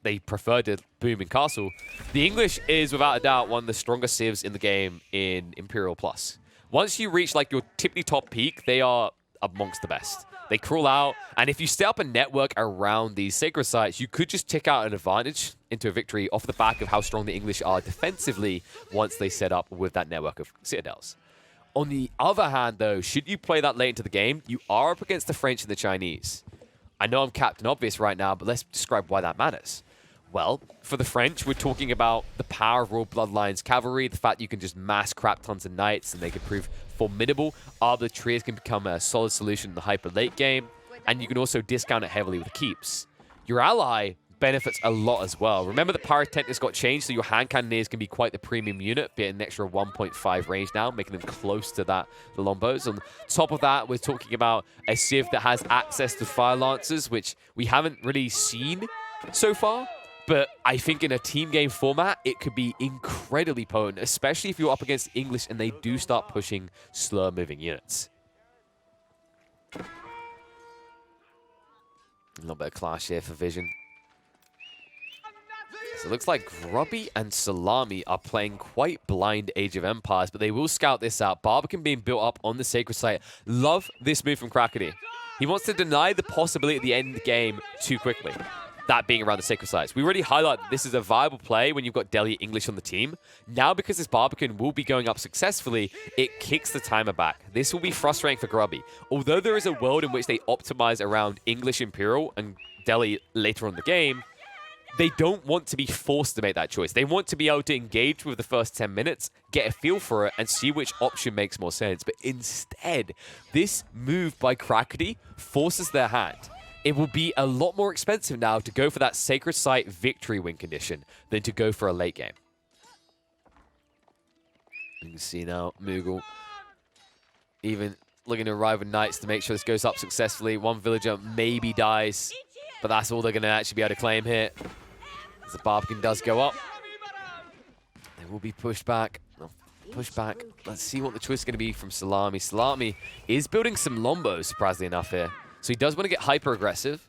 they prefer to boom in Castle, the English is without a doubt one of the strongest civs in the game in Imperial Plus. Once you reach like your tippity top peak, they are amongst the best. They crawl out, and if you set up a network around these sacred sites, you could just tick out an advantage into a victory off the back of how strong the English are defensively once they set up with that network of citadels. On the other hand, though, should you play that late into the game, you are up against the French and the Chinese. I know I'm Captain Obvious right now, but let's describe why that matters. Well, for the French, we're talking about the power of Royal Bloodlines cavalry, the fact you can just mass crap tons of knights and they can prove formidable. Arbitraries can become a solid solution in the hyper late game, and you can also discount it heavily with keeps. Your ally benefits a lot as well. Remember the Pyrotechnics got changed, so your hand cannoneers can be quite the premium unit, be it an extra 1.5 range now, making them close to that, the Lombos. On top of that, we're talking about a Civ that has access to Fire Lancers, which we haven't really seen so far. But I think in a team game format, it could be incredibly potent, especially if you're up against English and they do start pushing slow moving units. A little bit of clash here for Vision. So it looks like Grubby and Szalami are playing quite blind Age of Empires, but they will scout this out. Barbican being built up on the Sacred Site. Love this move from Crackedy. He wants to deny the possibility of the end game too quickly. That being around the Sacred Sites. We already highlighted this is a viable play when you've got Delhi English on the team. Now, because this Barbican will be going up successfully, it kicks the timer back. This will be frustrating for Grubby. Although there is a world in which they optimize around English Imperial and Delhi later on in the game, they don't want to be forced to make that choice. They want to be able to engage with the first 10 minutes, get a feel for it, and see which option makes more sense. But instead, this move by Crackedy forces their hand. It will be a lot more expensive now to go for that Sacred Site victory win condition than to go for a late game. You can see now, Mugul even looking to arrive with knights to make sure this goes up successfully. One villager maybe dies, but that's all they're going to actually be able to claim here. As the Barbican does go up, they will be pushed back. Push back. Let's see what the choice is going to be from Szalami. Szalami is building some Lombos, surprisingly enough here. So he does want to get hyper-aggressive.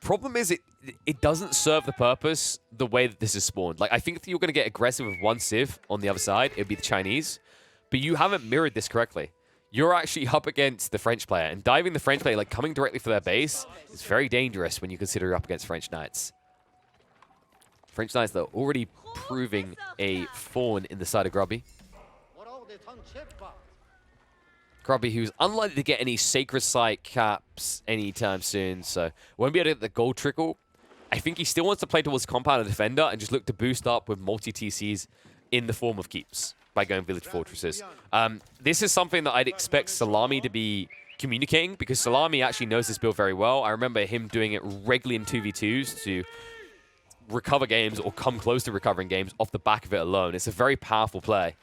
Problem is, it doesn't serve the purpose the way that this is spawned. Like, I think if you're going to get aggressive with one Civ on the other side, it would be the Chinese. But you haven't mirrored this correctly. You're actually up against the French player. And diving the French player, like coming directly for their base, is very dangerous when you consider you're up against French Knights. French Knights, though, already proving a thorn in the side of Grubby. Grubby, who's unlikely to get any Sacred Site caps anytime soon, so won't be able to get the gold trickle. I think he still wants to play towards Compounder Defender and just look to boost up with multi-TCs in the form of keeps by going Village Fortresses. This is something that I'd expect Szalami to be communicating, because Szalami actually knows this build very well. I remember him doing it regularly in 2v2s to recover games or come close to recovering games off the back of it alone. It's a very powerful play.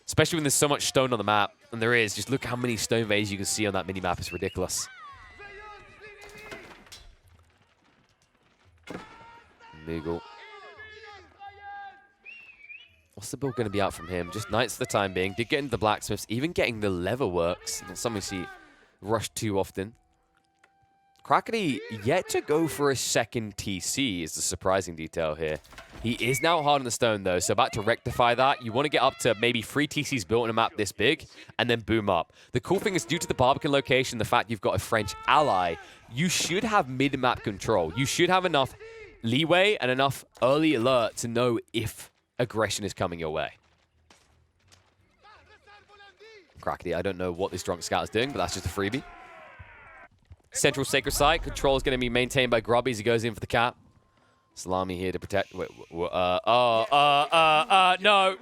Especially when there's so much stone on the map, and there is. Just look how many stone veins you can see on that mini-map. It's ridiculous. Mugul. What's the build going to be out from him? Just knights for the time being. Did get into the blacksmiths, even getting the leather works. Not something we see rushed too often. Crackedy yet to go for a second TC is the surprising detail here. He is now hard on the stone, though, so about to rectify that. You want to get up to maybe 3 TCs built on a map this big, and then boom up. The cool thing is, due to the Barbican location, the fact you've got a French ally, you should have mid-map control. You should have enough leeway and enough early alert to know if aggression is coming your way. Crackedy, I don't know what this Drunk Scout is doing, but that's just a freebie. Central Sacred Site. Control is going to be maintained by Grubby as he goes in for the cap. Szalami here to protect. Wait, no.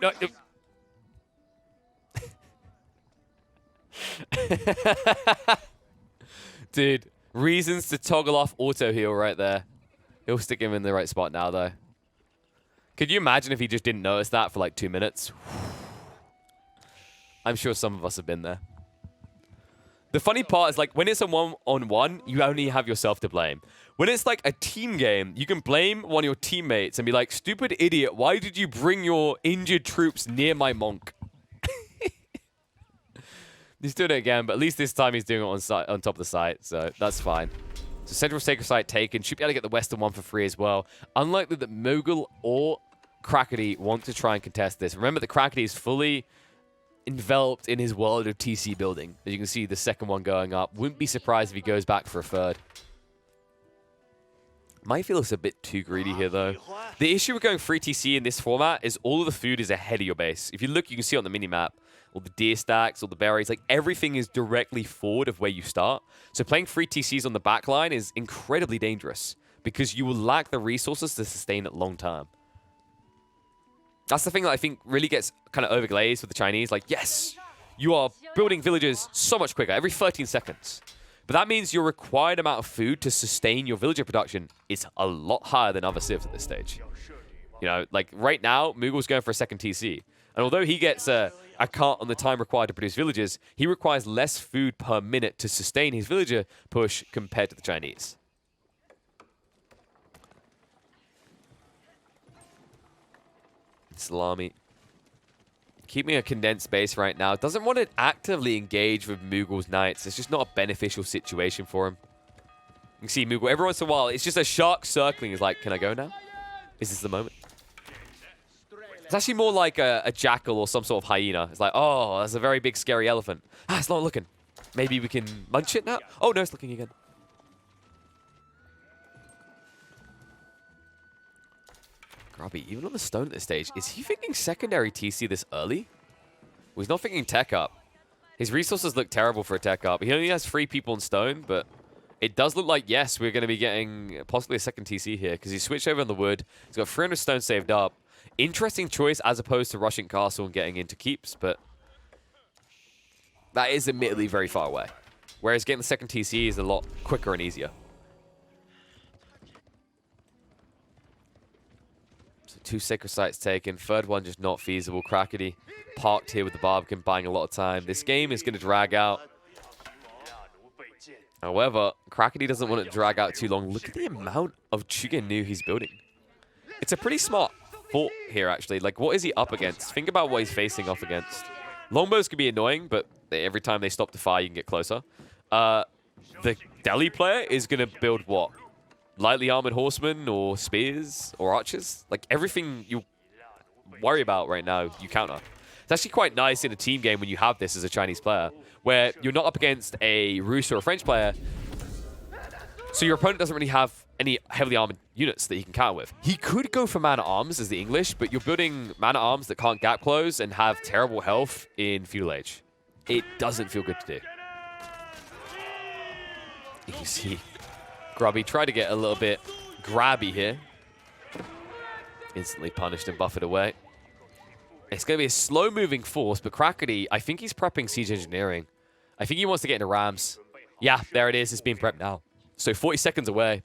Dude, reasons to toggle off auto heal right there. He'll stick him in the right spot now, though. Could you imagine if he just didn't notice that for like 2 minutes? I'm sure some of us have been there. The funny part is, like, when it's a one-on-one, you only have yourself to blame. When it's like a team game, you can blame one of your teammates and be like, stupid idiot, why did you bring your injured troops near my monk? He's doing it again, but at least this time he's doing it on top of the site, so that's fine. So Central Sacred Site taken. Should be able to get the Western one for free as well. Unlikely that Mugul or Crackedy want to try and contest this. Remember that Crackedy is fully enveloped in his world of TC building. As you can see, the second one going up. Wouldn't be surprised if he goes back for a third. Might feel it's a bit too greedy here, though. The issue with going free TC in this format is all of the food is ahead of your base. If you look, you can see on the minimap, all the deer stacks, all the berries, like everything is directly forward of where you start. So playing free TCs on the back line is incredibly dangerous because you will lack the resources to sustain it long term. That's the thing that I think really gets kind of overglazed with the Chinese. Like, yes, you are building villages so much quicker, every 13 seconds. But that means your required amount of food to sustain your villager production is a lot higher than other civs at this stage. You know, like right now, Mugul's going for a second TC. And although he gets a cut on the time required to produce villages, he requires less food per minute to sustain his villager push compared to the Chinese. Szalami keeping a condensed base right now. Doesn't want to actively engage with Mugul's knights. It's just not a beneficial situation for him. You can see Mugul every once in a while. It's just a shark circling. He's like, can I go now? Is this the moment? It's actually more like a jackal or some sort of hyena. It's like, oh, that's a very big, scary elephant. Ah, it's not looking. Maybe we can munch it now? Oh, no, it's looking again. Grubby, even on the stone at this stage, is he thinking secondary TC this early? Well, he's not thinking tech up. His resources look terrible for a tech up. He only has 3 people on stone, but it does look like, yes, we're going to be getting possibly a second TC here because he switched over on the wood. He's got 300 stone saved up. Interesting choice as opposed to rushing castle and getting into keeps, but that is admittedly very far away. Whereas getting the second TC is a lot quicker and easier. So 2 sacred sites taken. Third one just not feasible. Crackedy parked here with the Barbican, buying a lot of time. This game is going to drag out. However, Crackedy doesn't want it to drag out too long. Look at the amount of Chugenu he's building. It's a pretty smart fort here, actually. Like, what is he up against? Think about what he's facing off against. Longbows can be annoying, but every time they stop to fire, you can get closer. The Delhi player is going to build what? Lightly armored horsemen or spears or archers? Like, everything you worry about right now, you counter. It's actually quite nice in a team game when you have this as a Chinese player, where you're not up against a Russ or a French player, so your opponent doesn't really have any heavily armored units that he can counter with. He could go for man-at-arms as the English, but you're building man-at-arms that can't gap close and have terrible health in feudal age. It doesn't feel good to do. You can see Grubby tried to get a little bit grabby here. Instantly punished and buffered away. It's going to be a slow-moving force, but Crackedy, I think he's prepping siege engineering. I think he wants to get into rams. Yeah, there it is. It's being prepped now. So 40 seconds away.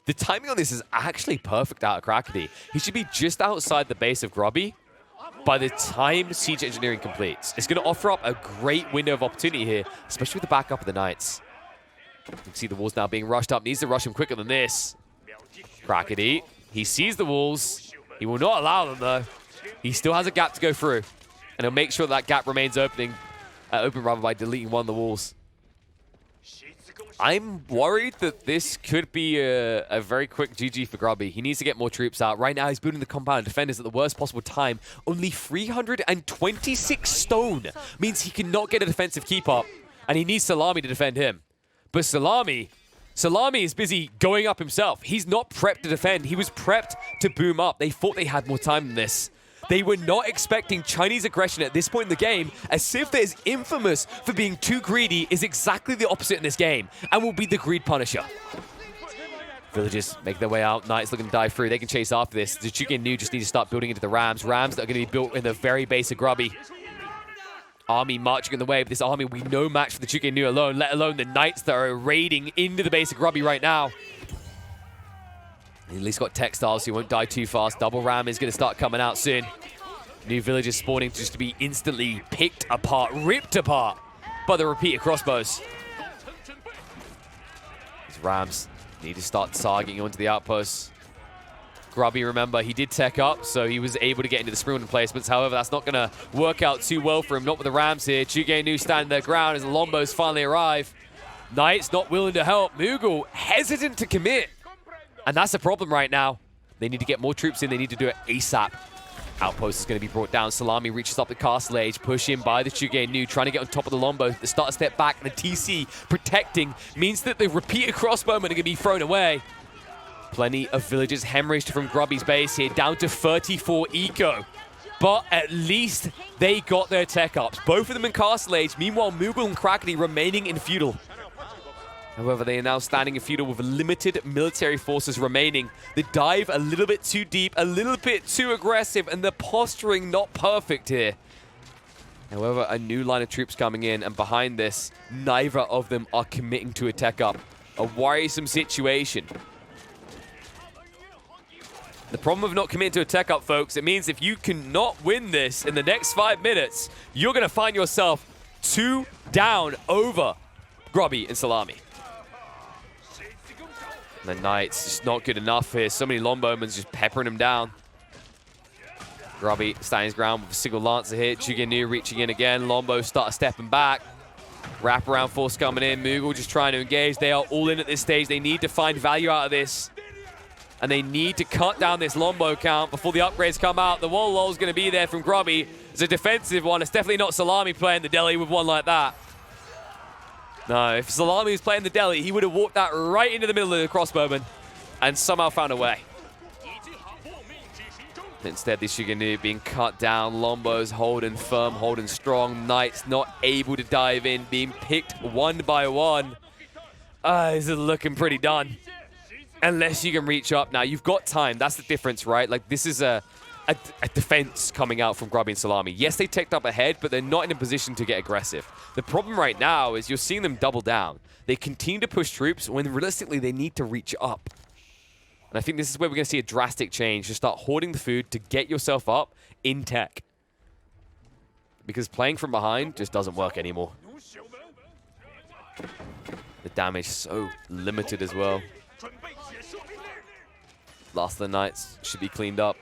The timing on this is actually perfect out of Crackedy. He should be just outside the base of Grubby by the time siege engineering completes. It's going to offer up a great window of opportunity here, especially with the backup of the knights. You can see the walls now being rushed up. Needs to rush them quicker than this. Crackedy, he sees the walls. He will not allow them, though. He still has a gap to go through, and he'll make sure that gap remains open rather by deleting one of the walls. I'm worried that this could be a very quick GG for Grubby. He needs to get more troops out. Right now, he's building the compound defenders at the worst possible time. Only 326 stone means he cannot get a defensive keep up, and he needs Szalami to defend him. But Szalami is busy going up himself. He's not prepped to defend. He was prepped to boom up. They thought they had more time than this. They were not expecting Chinese aggression at this point in the game, as Civ that is infamous for being too greedy is exactly the opposite in this game, and will be the greed punisher. Villagers make their way out. Knights looking to dive through. They can chase after this. The Chuge Nu just need to start building into the Rams. Rams that are going to be built in the very base of Grubby. Army marching in the way, but this army will be no match for the Chuge Nu alone, let alone the Knights that are raiding into the base of Grubby right now. He at least got textiles, so he won't die too fast. Double Ram is going to start coming out soon. New villagers spawning just to be instantly picked apart, ripped apart by the repeater crossbows. These Rams need to start targeting onto the outposts. Grubby, remember, he did tech up, so he was able to get into the sprint placements. However, that's not going to work out too well for him, not with the Rams here. Chuge Nu standing their ground as the Lombos finally arrive. Knights not willing to help. Mugul hesitant to commit. And that's a problem right now. They need to get more troops in. They need to do it ASAP. Outpost is going to be brought down. Szalami reaches up the castle age, push in by the Chuge Nu, trying to get on top of the Lombo. They start a step back, and the TC protecting means that the repeater crossbowmen are going to be thrown away. Plenty of villagers hemorrhaged from Grubby's base here, down to 34 eco. But at least they got their tech ups. Both of them in castle age. Meanwhile, Mugul and Crackedy remaining in feudal. However, they are now standing in feudal with limited military forces remaining. The dive a little bit too deep, a little bit too aggressive, and the posturing not perfect here. However, a new line of troops coming in, and behind this, neither of them are committing to a tech up. A worrisome situation. The problem of not committing to a tech up, folks, it means if you cannot win this in the next 5 minutes, you're going to find yourself 2 down over Grubby and Szalami. And the Knights just not good enough here. So many Lombomans just peppering him down. Grubby standing his ground with a single Lancer hit. Chuge Nu reaching in again. Lombo start stepping back. Wraparound force coming in. Mugul just trying to engage. They are all in at this stage. They need to find value out of this. And they need to cut down this Lombo count before the upgrades come out. The wall lol is going to be there from Grubby. It's a defensive one. It's definitely not Szalami playing the deli with one like that. No, if Szalami was playing the deli, he would have walked that right into the middle of the crossbowman and somehow found a way. Instead, the Chuge Nu being cut down. Lombos holding firm, holding strong. Knights not able to dive in, being picked one by one. This is looking pretty done. Unless you can reach up. Now, you've got time. That's the difference, right? Like, this is a defense coming out from Grubby and Szalami. Yes, they teched up ahead, but they're not in a position to get aggressive. The problem right now is you're seeing them double down. They continue to push troops when realistically they need to reach up. And I think this is where we're going to see a drastic change. Just start hoarding the food to get yourself up in tech. Because playing from behind just doesn't work anymore. The damage so limited as well. Last of the Knights should be cleaned up.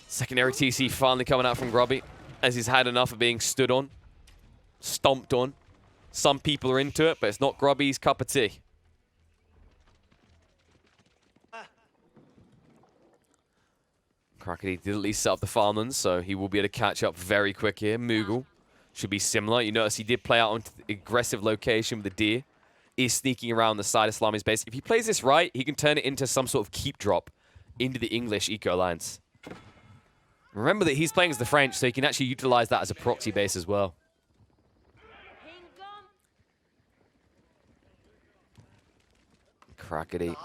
Secondary TC finally coming out from Grubby, as he's had enough of being stood on, stomped on. Some people are into it, but it's not Grubby's cup of tea. Crackedy did at least set up the farmlands, so he will be able to catch up very quick here. Mugul should be similar. You notice he did play out onto the aggressive location with the deer. Is sneaking around the side of Szalami's base. If he plays this right, he can turn it into some sort of keep drop into the English Eco Alliance. Remember that he's playing as the French, so he can actually utilize that as a proxy base as well. Crackedy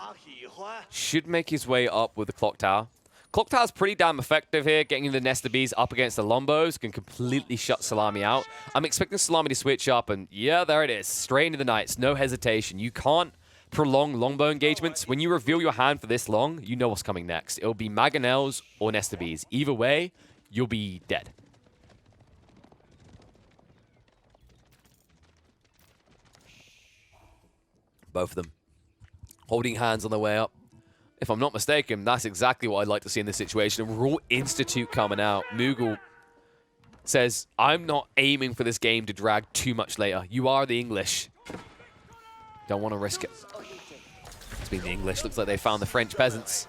should make his way up with the Clock Tower. Clock Tower's pretty damn effective here, getting the Nesta Bees up against the Lombos, can completely shut Szalami out. I'm expecting Szalami to switch up, and yeah, there it is. Straight into the Knights, no hesitation. You can't prolong longbow engagements. When you reveal your hand for this long, you know what's coming next. It'll be Mangonels or Nesta Bees. Either way, you'll be dead. Both of them holding hands on the way up. If I'm not mistaken, that's exactly what I'd like to see in this situation. A Raw Institute coming out. Mugul says, I'm not aiming for this game to drag too much later. You are the English. Don't want to risk it. It's been the English. Looks like they found the French peasants.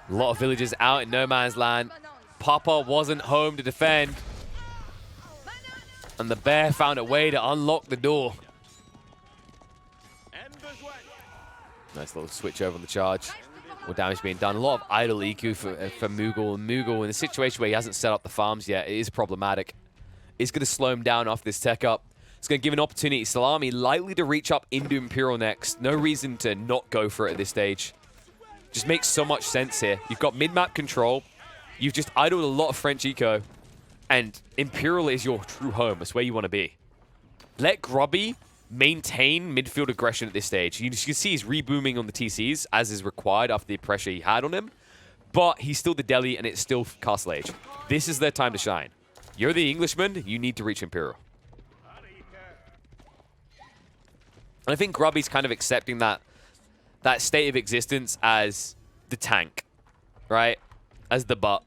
A lot of villagers out in no man's land. Papa wasn't home to defend. And the bear found a way to unlock the door. Nice little switch over on the charge. More damage being done. A lot of idle EQ for Mugul. And Mugul, in a situation where he hasn't set up the farms yet, it is problematic. It's going to slow him down off this tech up. It's going to give an opportunity. Szalami likely to reach up into Imperial next. No reason to not go for it at this stage. Just makes so much sense here. You've got mid-map control. You've just idled a lot of French eco. And Imperial is your true home. It's where you want to be. Let Grubby maintain midfield aggression at this stage. You can see he's rebooming on the TCs, as is required after the pressure he had on him. But he's still the Delhi, and it's still Castle Age. This is their time to shine. You're the Englishman. You need to reach Imperial. And I think Grubby's kind of accepting that state of existence as the tank, right? As the butt.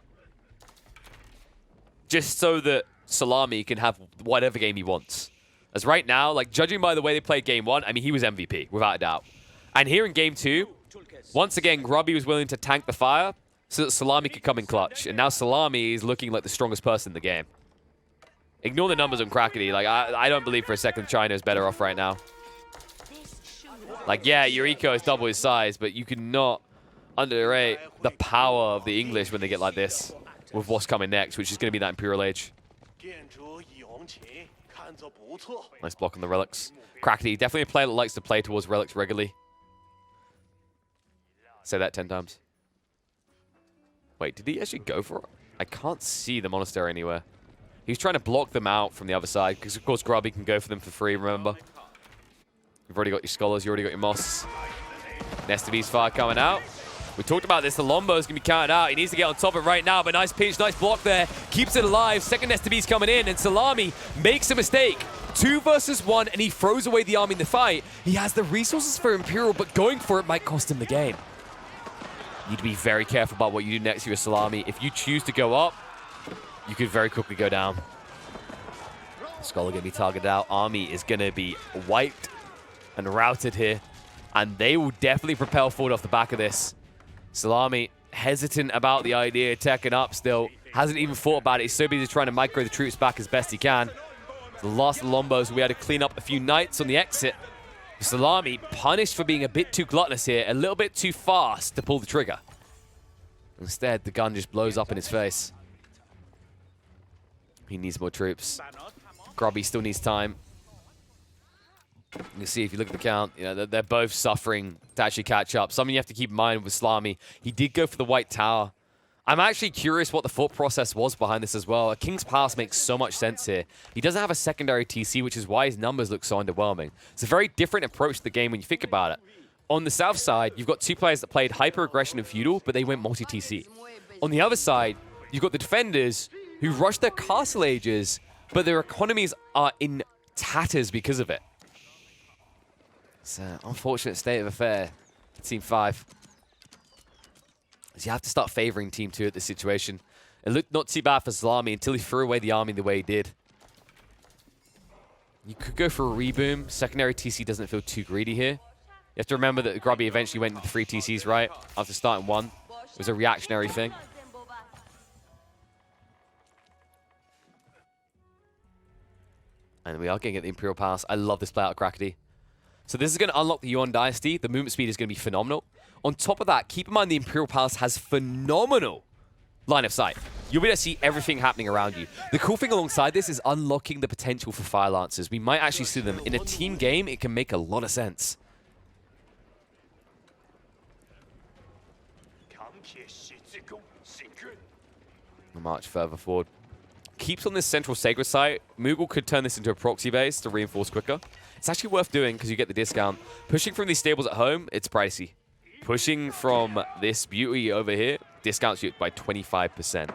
Just so that Szalami can have whatever game he wants. As right now, like, judging by the way they played game 1, I mean, he was MVP, without a doubt. And here in game 2, once again, Grubby was willing to tank the fire so that Szalami could come in clutch. And now Szalami is looking like the strongest person in the game. Ignore the numbers on Crackedy. Like, I don't believe for a second China is better off right now. Like, yeah, your eco is double his size, but you cannot underrate the power of the English when they get like this with what's coming next, which is going to be that Imperial Age. Nice block on the relics. Crackedy, definitely a player that likes to play towards relics regularly. Say that 10 times. Wait, did he actually go for it? I can't see the monastery anywhere. He was trying to block them out from the other side, because of course Grubby can go for them for free, remember? You've already got your scholars, you already got your mosques. Nesta B's fire coming out. We talked about this, the Lombo's going to be counted out. He needs to get on top of it right now, but nice pinch, nice block there. Keeps it alive. Second Nesta B's coming in, and Szalami makes a mistake. 2 versus 1, and he throws away the army in the fight. He has the resources for Imperial, but going for it might cost him the game. You need to be very careful about what you do next to your Szalami. If you choose to go up, you could very quickly go down. Scholar going to be targeted out. Army is going to be wiped and routed here, and they will definitely propel forward off the back of this. Szalami hesitant about the idea, teching up still. Hasn't even thought about it. He's so busy trying to micro the troops back as best he can. The last of the Lombos, we had to clean up a few knights on the exit. Szalami punished for being a bit too gluttonous here, a little bit too fast to pull the trigger. Instead, the gun just blows up in his face. He needs more troops. Grubby still needs time. You can see if you look at the count, you know, they're both suffering to actually catch up. Something you have to keep in mind with Szalami. He did go for the White Tower. I'm actually curious what the thought process was behind this as well. A King's Pass makes so much sense here. He doesn't have a secondary TC, which is why his numbers look so underwhelming. It's a very different approach to the game when you think about it. On the south side, you've got 2 players that played hyper-aggression and feudal, but they went multi-TC. On the other side, you've got the defenders who rushed their castle ages, but their economies are in tatters because of it. It's an unfortunate state of affair. Team 5. So you have to start favoring Team 2 at this situation. It looked not too bad for Szalami until he threw away the army the way he did. You could go for a reboom. Secondary TC doesn't feel too greedy here. You have to remember that Grubby eventually went into 3 TCs, right? After starting 1. It was a reactionary thing. And we are getting at the Imperial Pass. I love this play out of Crackedy. So this is going to unlock the Yuan Dynasty. The movement speed is going to be phenomenal. On top of that, keep in mind the Imperial Palace has phenomenal line of sight. You'll be able to see everything happening around you. The cool thing alongside this is unlocking the potential for Fire Lancers. We might actually see them. In a team game, it can make a lot of sense. We'll march further forward. Keeps on this central sacred site. Mugul could turn this into a proxy base to reinforce quicker. It's actually worth doing because you get the discount. Pushing from these stables at home, it's pricey. Pushing from this beauty over here, discounts you by 25%.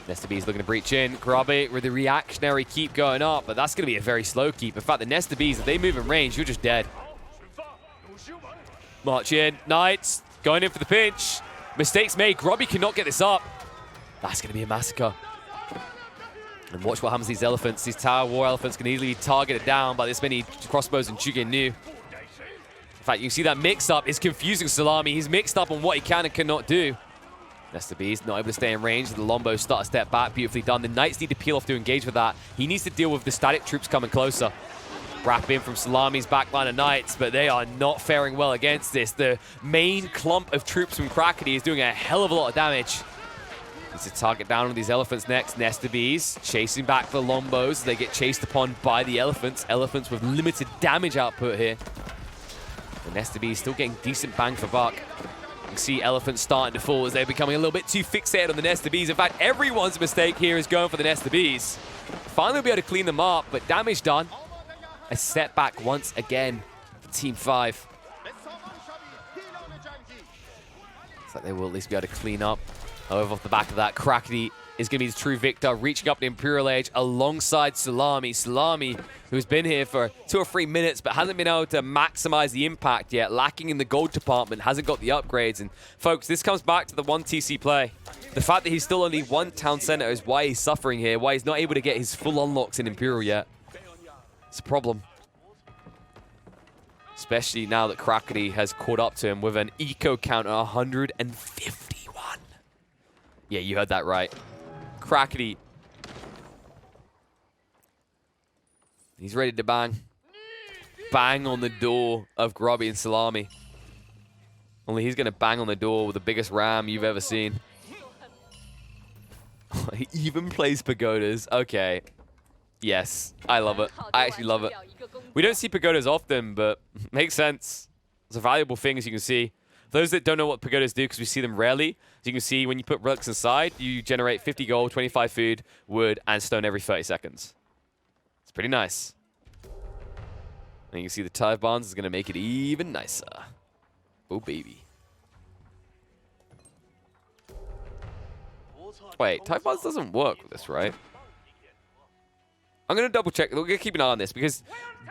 Nesta B's looking to breach in. Grubby with the reactionary keep going up, but that's going to be a very slow keep. In fact, the Nesta B's, if they move in range, you're just dead. March in. Knights going in for the pinch. Mistakes made. Grubby cannot get this up. That's going to be a massacre. And watch what happens to these elephants. These Tower War elephants can easily be targeted down by this many crossbows and Jugin Nu. In fact, you see that mix-up is confusing Szalami. He's mixed up on what he can and cannot do. Nesta B's not able to stay in range. The Lombos start a step back. Beautifully done. The Knights need to peel off to engage with that. He needs to deal with the static troops coming closer. Wrap in from Szalami1's backline of Knights, but they are not faring well against this. The main clump of troops from Crackedy is doing a hell of a lot of damage. Needs to target down on these elephants next. Nest of Bees chasing back the Lombos. They get chased upon by the elephants. Elephants with limited damage output here. The Nest of Bees still getting decent bang for buck. You can see elephants starting to fall as they're becoming a little bit too fixated on the Nest of Bees. In fact, everyone's mistake here is going for the Nest of Bees. Finally, we'll be able to clean them up, but damage done. A setback once again for Team 5. Looks like they will at least be able to clean up. However, off the back of that, Crackedy is going to be the true victor, reaching up the Imperial Age alongside Szalami1. Szalami1, who's been here for 2 or 3 minutes, but hasn't been able to maximize the impact yet. Lacking in the gold department, hasn't got the upgrades. And folks, this comes back to the 1 TC play. The fact that he's still only 1 town center is why he's suffering here, why he's not able to get his full unlocks in Imperial yet. It's a problem. Especially now that Crackedy has caught up to him with an eco count at 151. Yeah, you heard that right. Crackedy. He's ready to bang. Bang on the door of Grubby and Szalami1. Only he's going to bang on the door with the biggest ram you've ever seen. He even plays pagodas. Okay. Yes, I love it. I actually love it. We don't see pagodas often, but makes sense. It's a valuable thing, as you can see. Those that don't know what pagodas do, because we see them rarely, as you can see, when you put relics inside, you generate 50 gold, 25 food, wood, and stone every 30 seconds. It's pretty nice. And you can see the Tithe Bonds is going to make it even nicer. Oh, baby. Wait, Tithe Bonds doesn't work with this, right? I'm going to double check. We're going to keep an eye on this because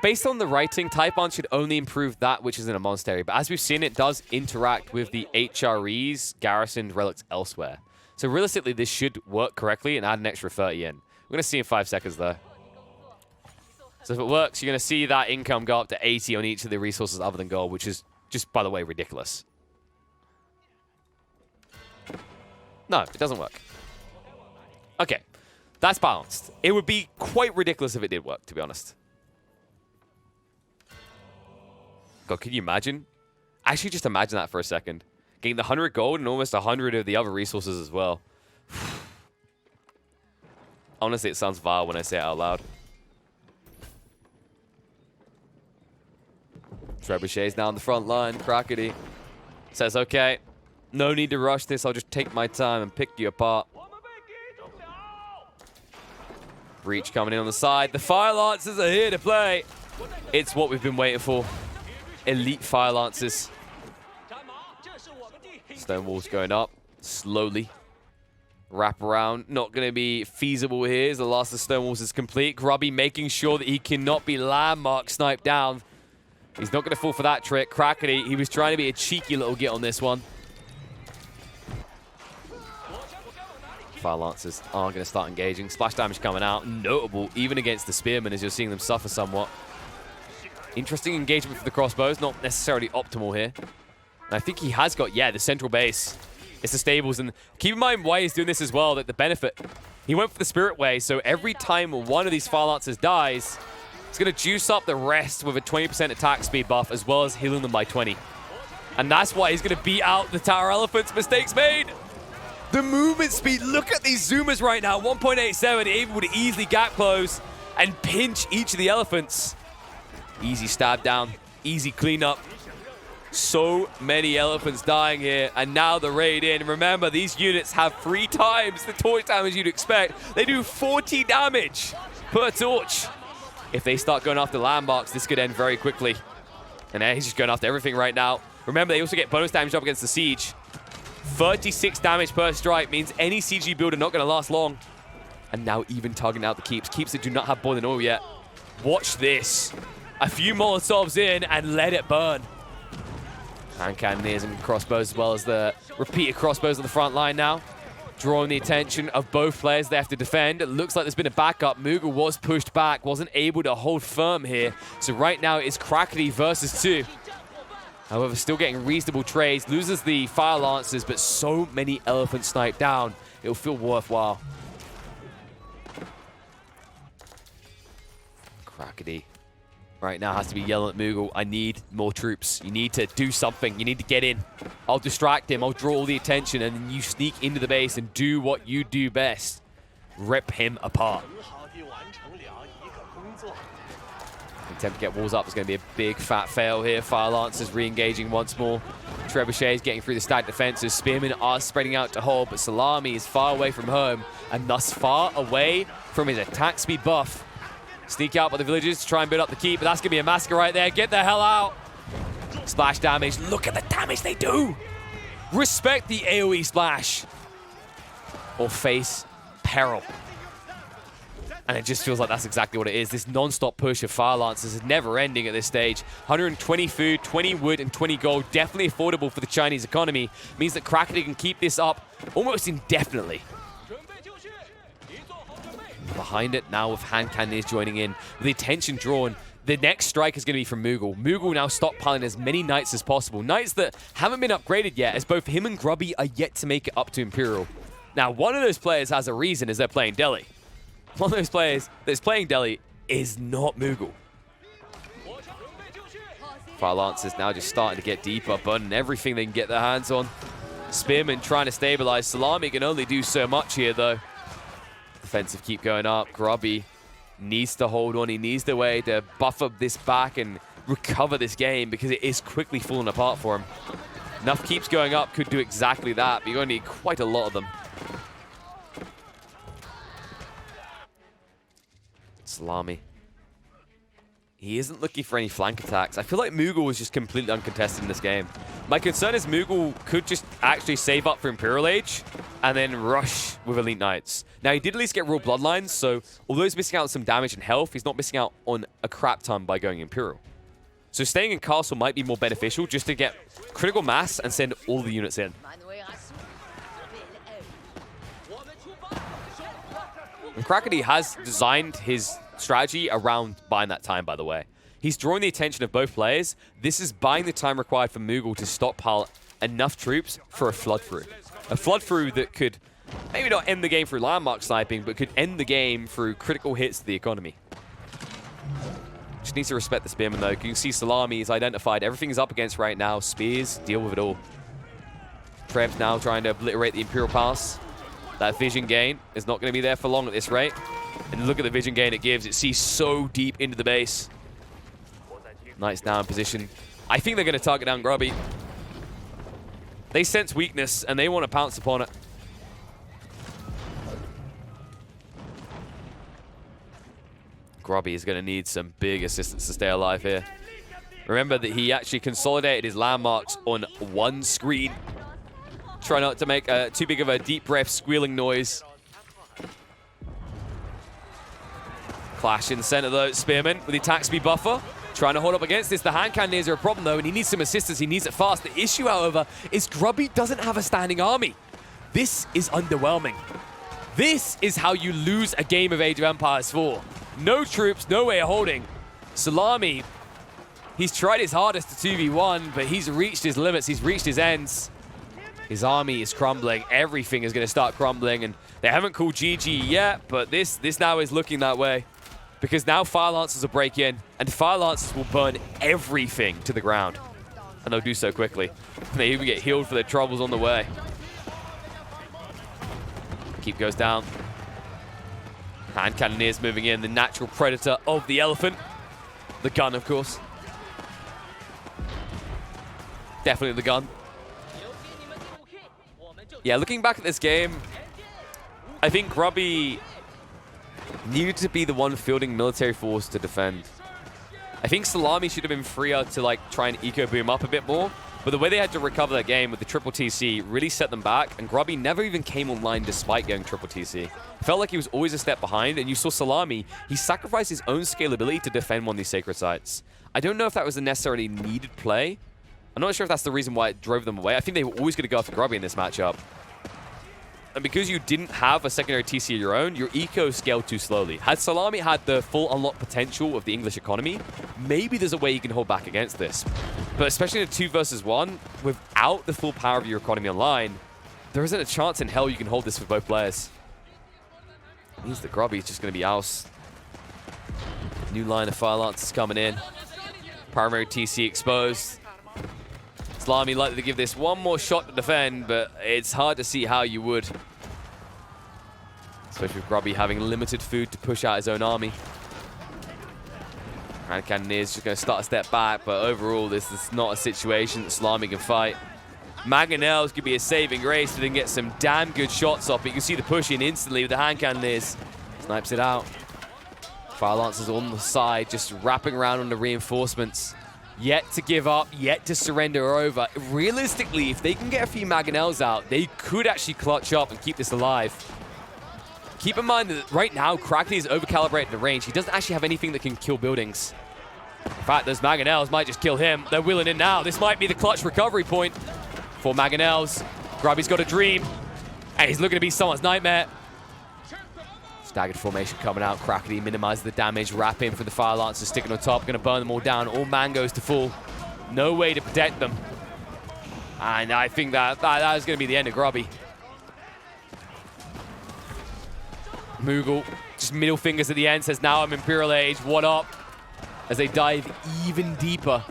based on the writing, Tithe Bonds should only improve that which is in a monastery. But as we've seen, it does interact with the HREs, garrisoned relics elsewhere. So realistically, this should work correctly and add an extra 30 in. We're going to see in 5 seconds, though. So if it works, you're going to see that income go up to 80 on each of the resources other than gold, which is just, by the way, ridiculous. No, it doesn't work. Okay. That's balanced. It would be quite ridiculous if it did work, to be honest. God, can you imagine? Actually, just imagine that for a second. Getting the 100 gold and almost 100 of the other resources as well. Honestly, it sounds vile when I say it out loud. Trebuchet's now on the front line. Crackedy says, okay, no need to rush this. I'll just take my time and pick you apart. Breach coming in on the side. The Fire Lancers are here to play. It's what we've been waiting for. Elite Fire Lancers. Stonewall's going up slowly. Wrap around. Not going to be feasible here as the last of Stonewalls is complete. Grubby making sure that he cannot be landmark sniped down. He's not going to fall for that trick. Crackedy, he was trying to be a cheeky little git on this one. Fire Lancers are going to start engaging. Splash damage coming out. Notable, even against the Spearmen, as you're seeing them suffer somewhat. Interesting engagement for the crossbows. Not necessarily optimal here. And I think he has got, yeah, the central base. It's the stables. And keep in mind why he's doing this as well, that the benefit. He went for the Spirit Way, so every time one of these Fire Lancers dies, it's going to juice up the rest with a 20% attack speed buff, as well as healing them by 20. And that's why he's going to beat out the Tower Elephants. Mistakes made. The movement speed, look at these zoomers right now. 1.87, able to easily gap close and pinch each of the elephants. Easy stab down, easy cleanup. So many elephants dying here, and now the raid in. Remember, these units have 3 times the torch damage you'd expect. They do 40 damage per torch. If they start going after landmarks, this could end very quickly. And he's just going after everything right now. Remember, they also get bonus damage up against the siege. 36 damage per strike means any CG build are not going to last long. And now even targeting out the keeps. Keeps that do not have boiling oil yet. Watch this. A few Molotovs in and let it burn. Hand cannoneers and crossbows as well as the repeated crossbows on the front line now. Drawing the attention of both players they have to defend. It looks like there's been a backup. Mugul was pushed back, wasn't able to hold firm here. So right now it's Crackedy versus 2. However, still getting reasonable trades. Loses the Fire Lancers, but so many elephants sniped down. It'll feel worthwhile. Crackedy right now has to be yelling at Mugul, I need more troops. You need to do something. You need to get in. I'll distract him. I'll draw all the attention, and then you sneak into the base and do what you do best. Rip him apart. Attempt to get walls up is going to be a big fat fail here. Fire Lancers re-engaging once more. Trebuchet is getting through the stacked defenses. Spearmen are spreading out to hold, but Szalami is far away from home and thus far away from his attack speed buff. Sneak out by the villagers to try and build up the keep, but that's going to be a massacre right there. Get the hell out. Splash damage. Look at the damage they do. Respect the AoE splash. Or face peril. And it just feels like that's exactly what it is. This non-stop push of Fire Lancers is never ending at this stage. 120 food, 20 wood, and 20 gold. Definitely affordable for the Chinese economy. Means that Crackedy can keep this up almost indefinitely. Behind it now with hand cannons joining in. With the attention drawn, the next strike is going to be from Mugul. Mugul now stockpiling as many knights as possible. Knights that haven't been upgraded yet, as both him and Grubby are yet to make it up to Imperial. Now, one of those players has a reason, as they're playing Delhi. One of those players that's playing Delhi is not Mugul. Fire Lancers now just starting to get deeper, burning everything they can get their hands on. Spearman trying to stabilize. Szalami can only do so much here, though. Defensive keep going up. Grubby needs to hold on. He needs the way to buffer this back and recover this game because it is quickly falling apart for him. Enough keeps going up could do exactly that, but you're going to need quite a lot of them. Szalami. He isn't looking for any flank attacks. I feel like Mugul was just completely uncontested in this game. My concern is Mugul could just actually save up for Imperial Age and then rush with Elite Knights. Now, he did at least get Royal Bloodlines, so although he's missing out on some damage and health, he's not missing out on a crap ton by going Imperial. So staying in Castle might be more beneficial just to get critical mass and send all the units in. And Crackedy has designed his strategy around buying that time, by the way. He's drawing the attention of both players. This is buying the time required for Mugul to stockpile enough troops for a flood through. A flood through that could maybe not end the game through landmark sniping, but could end the game through critical hits to the economy. Just needs to respect the Spearman, though. You can see Szalami is identified. Everything he's up against right now. Spears, deal with it all. Treb's now trying to obliterate the Imperial Pass. That vision gain is not going to be there for long at this rate. And look at the vision gain it gives. It sees so deep into the base. Knights now in position. I think they're going to target down Grubby. They sense weakness, and they want to pounce upon it. Grubby is going to need some big assistance to stay alive here. Remember that he actually consolidated his landmarks on one screen. Try not to make too big of a deep breath squealing noise. Clash in the center, though. Spearman with the attack speed buffer. Trying to hold up against this. The hand cannoneers are a problem, though, and he needs some assistance. He needs it fast. The issue, however, is Grubby doesn't have a standing army. This is underwhelming. This is how you lose a game of Age of Empires 4. No troops, no way of holding. Szalami, he's tried his hardest to 2v1, but he's reached his limits. He's reached his ends. His army is crumbling. Everything is going to start crumbling, and they haven't called GG yet, but this now is looking that way. Because now Fire Lancers will break in, and Fire Lancers will burn everything to the ground. And they'll do so quickly. They even get healed for their troubles on the way. Keep goes down. Hand Cannoneers moving in, the natural predator of the elephant. The gun, of course. Definitely the gun. Yeah, looking back at this game, I think Grubby needed to be the one fielding military force to defend. I think Szalami should have been freer to like try and eco-boom up a bit more, but the way they had to recover that game with the triple TC really set them back, and Grubby never even came online despite going triple TC. Felt like he was always a step behind, and you saw Szalami, he sacrificed his own scalability to defend one of these sacred sites. I don't know if that was a necessarily needed play. I'm not sure if that's the reason why it drove them away. I think they were always going to go after Grubby in this matchup. And because you didn't have a secondary TC of your own, your eco scaled too slowly. Had Szalami had the full unlocked potential of the English economy, maybe there's a way you can hold back against this. But especially in a 2 versus 1, without the full power of your economy online, there isn't a chance in hell you can hold this with both players. It means that Grubby is just going to be ousted. New line of fire lancers coming in. Primary TC exposed. Szalami likely to give this one more shot to defend, but it's hard to see how you would. Especially with Grubby having limited food to push out his own army. Hand Cannoneers just going to start a step back, but overall this is not a situation that Szalami can fight. Mangonels could be a saving grace if they can get some damn good shots off, but you can see the push in instantly with the Hand Cannoneers. Snipes it out. Fire Lancers on the side, just wrapping around on the reinforcements. Yet to give up, yet to surrender over. Realistically, if they can get a few Mangonels out, they could actually clutch up and keep this alive. Keep in mind that right now, Crackedy is overcalibrated the range. He doesn't actually have anything that can kill buildings. In fact, those Mangonels might just kill him. They're wheeling in now. This might be the clutch recovery point for Mangonels. Grubby's got a dream, and he's looking to be someone's nightmare. Staggered formation coming out. Crackedy minimizes the damage. Wrap in for the Fire Lancers sticking on top. Going to burn them all down. All Mangos to fall. No way to protect them. And I think that is going to be the end of Grubby. Mugul just middle fingers at the end. Says, now I'm Imperial Age. What up? As they dive even deeper.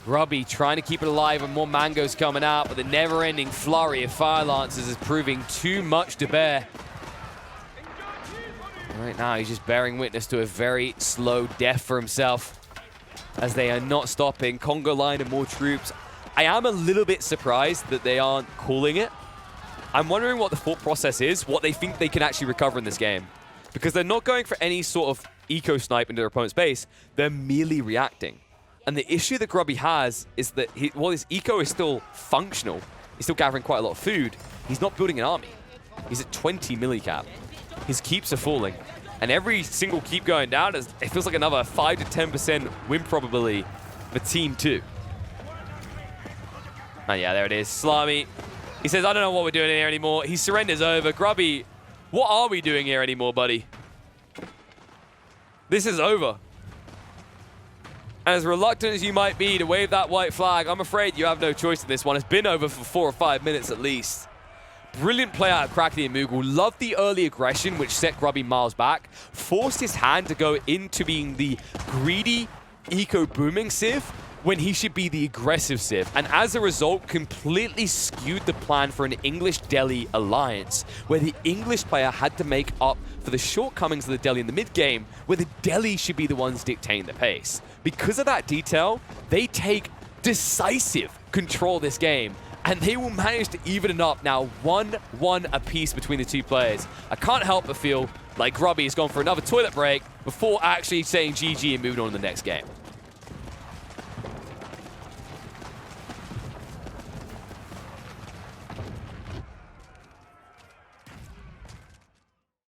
Grubby trying to keep it alive and more Mangos coming out. But the never-ending flurry of Fire Lancers is proving too much to bear. Right now, he's just bearing witness to a very slow death for himself as they are not stopping. Congo line and more troops. I am a little bit surprised that they aren't calling it. I'm wondering what the thought process is, what they think they can actually recover in this game. Because they're not going for any sort of eco-snipe into their opponent's base. They're merely reacting. And the issue that Grubby has is that while his eco is still functional, he's still gathering quite a lot of food, he's not building an army. He's at 20 millicap. His keeps are falling, and every single keep going down, it feels like another 5 to 10% win probability for Team 2. And yeah, there it is. Szalami, he says, I don't know what we're doing here anymore. He surrenders over. Grubby, what are we doing here anymore, buddy? This is over. And as reluctant as you might be to wave that white flag, I'm afraid you have no choice in this one. It's been over for 4 or 5 minutes at least. Brilliant play out of Crackedy and Mugul. Loved the early aggression, which set Grubby miles back. Forced his hand to go into being the greedy, eco-booming Civ when he should be the aggressive Civ. And as a result, completely skewed the plan for an English-Delhi alliance, where the English player had to make up for the shortcomings of the Delhi in the mid-game, where the Delhi should be the ones dictating the pace. Because of that detail, they take decisive control of this game. And they will manage to even it up now, 1-1 apiece between the two players. I can't help but feel like Grubby has gone for another toilet break before actually saying GG and moving on to the next game.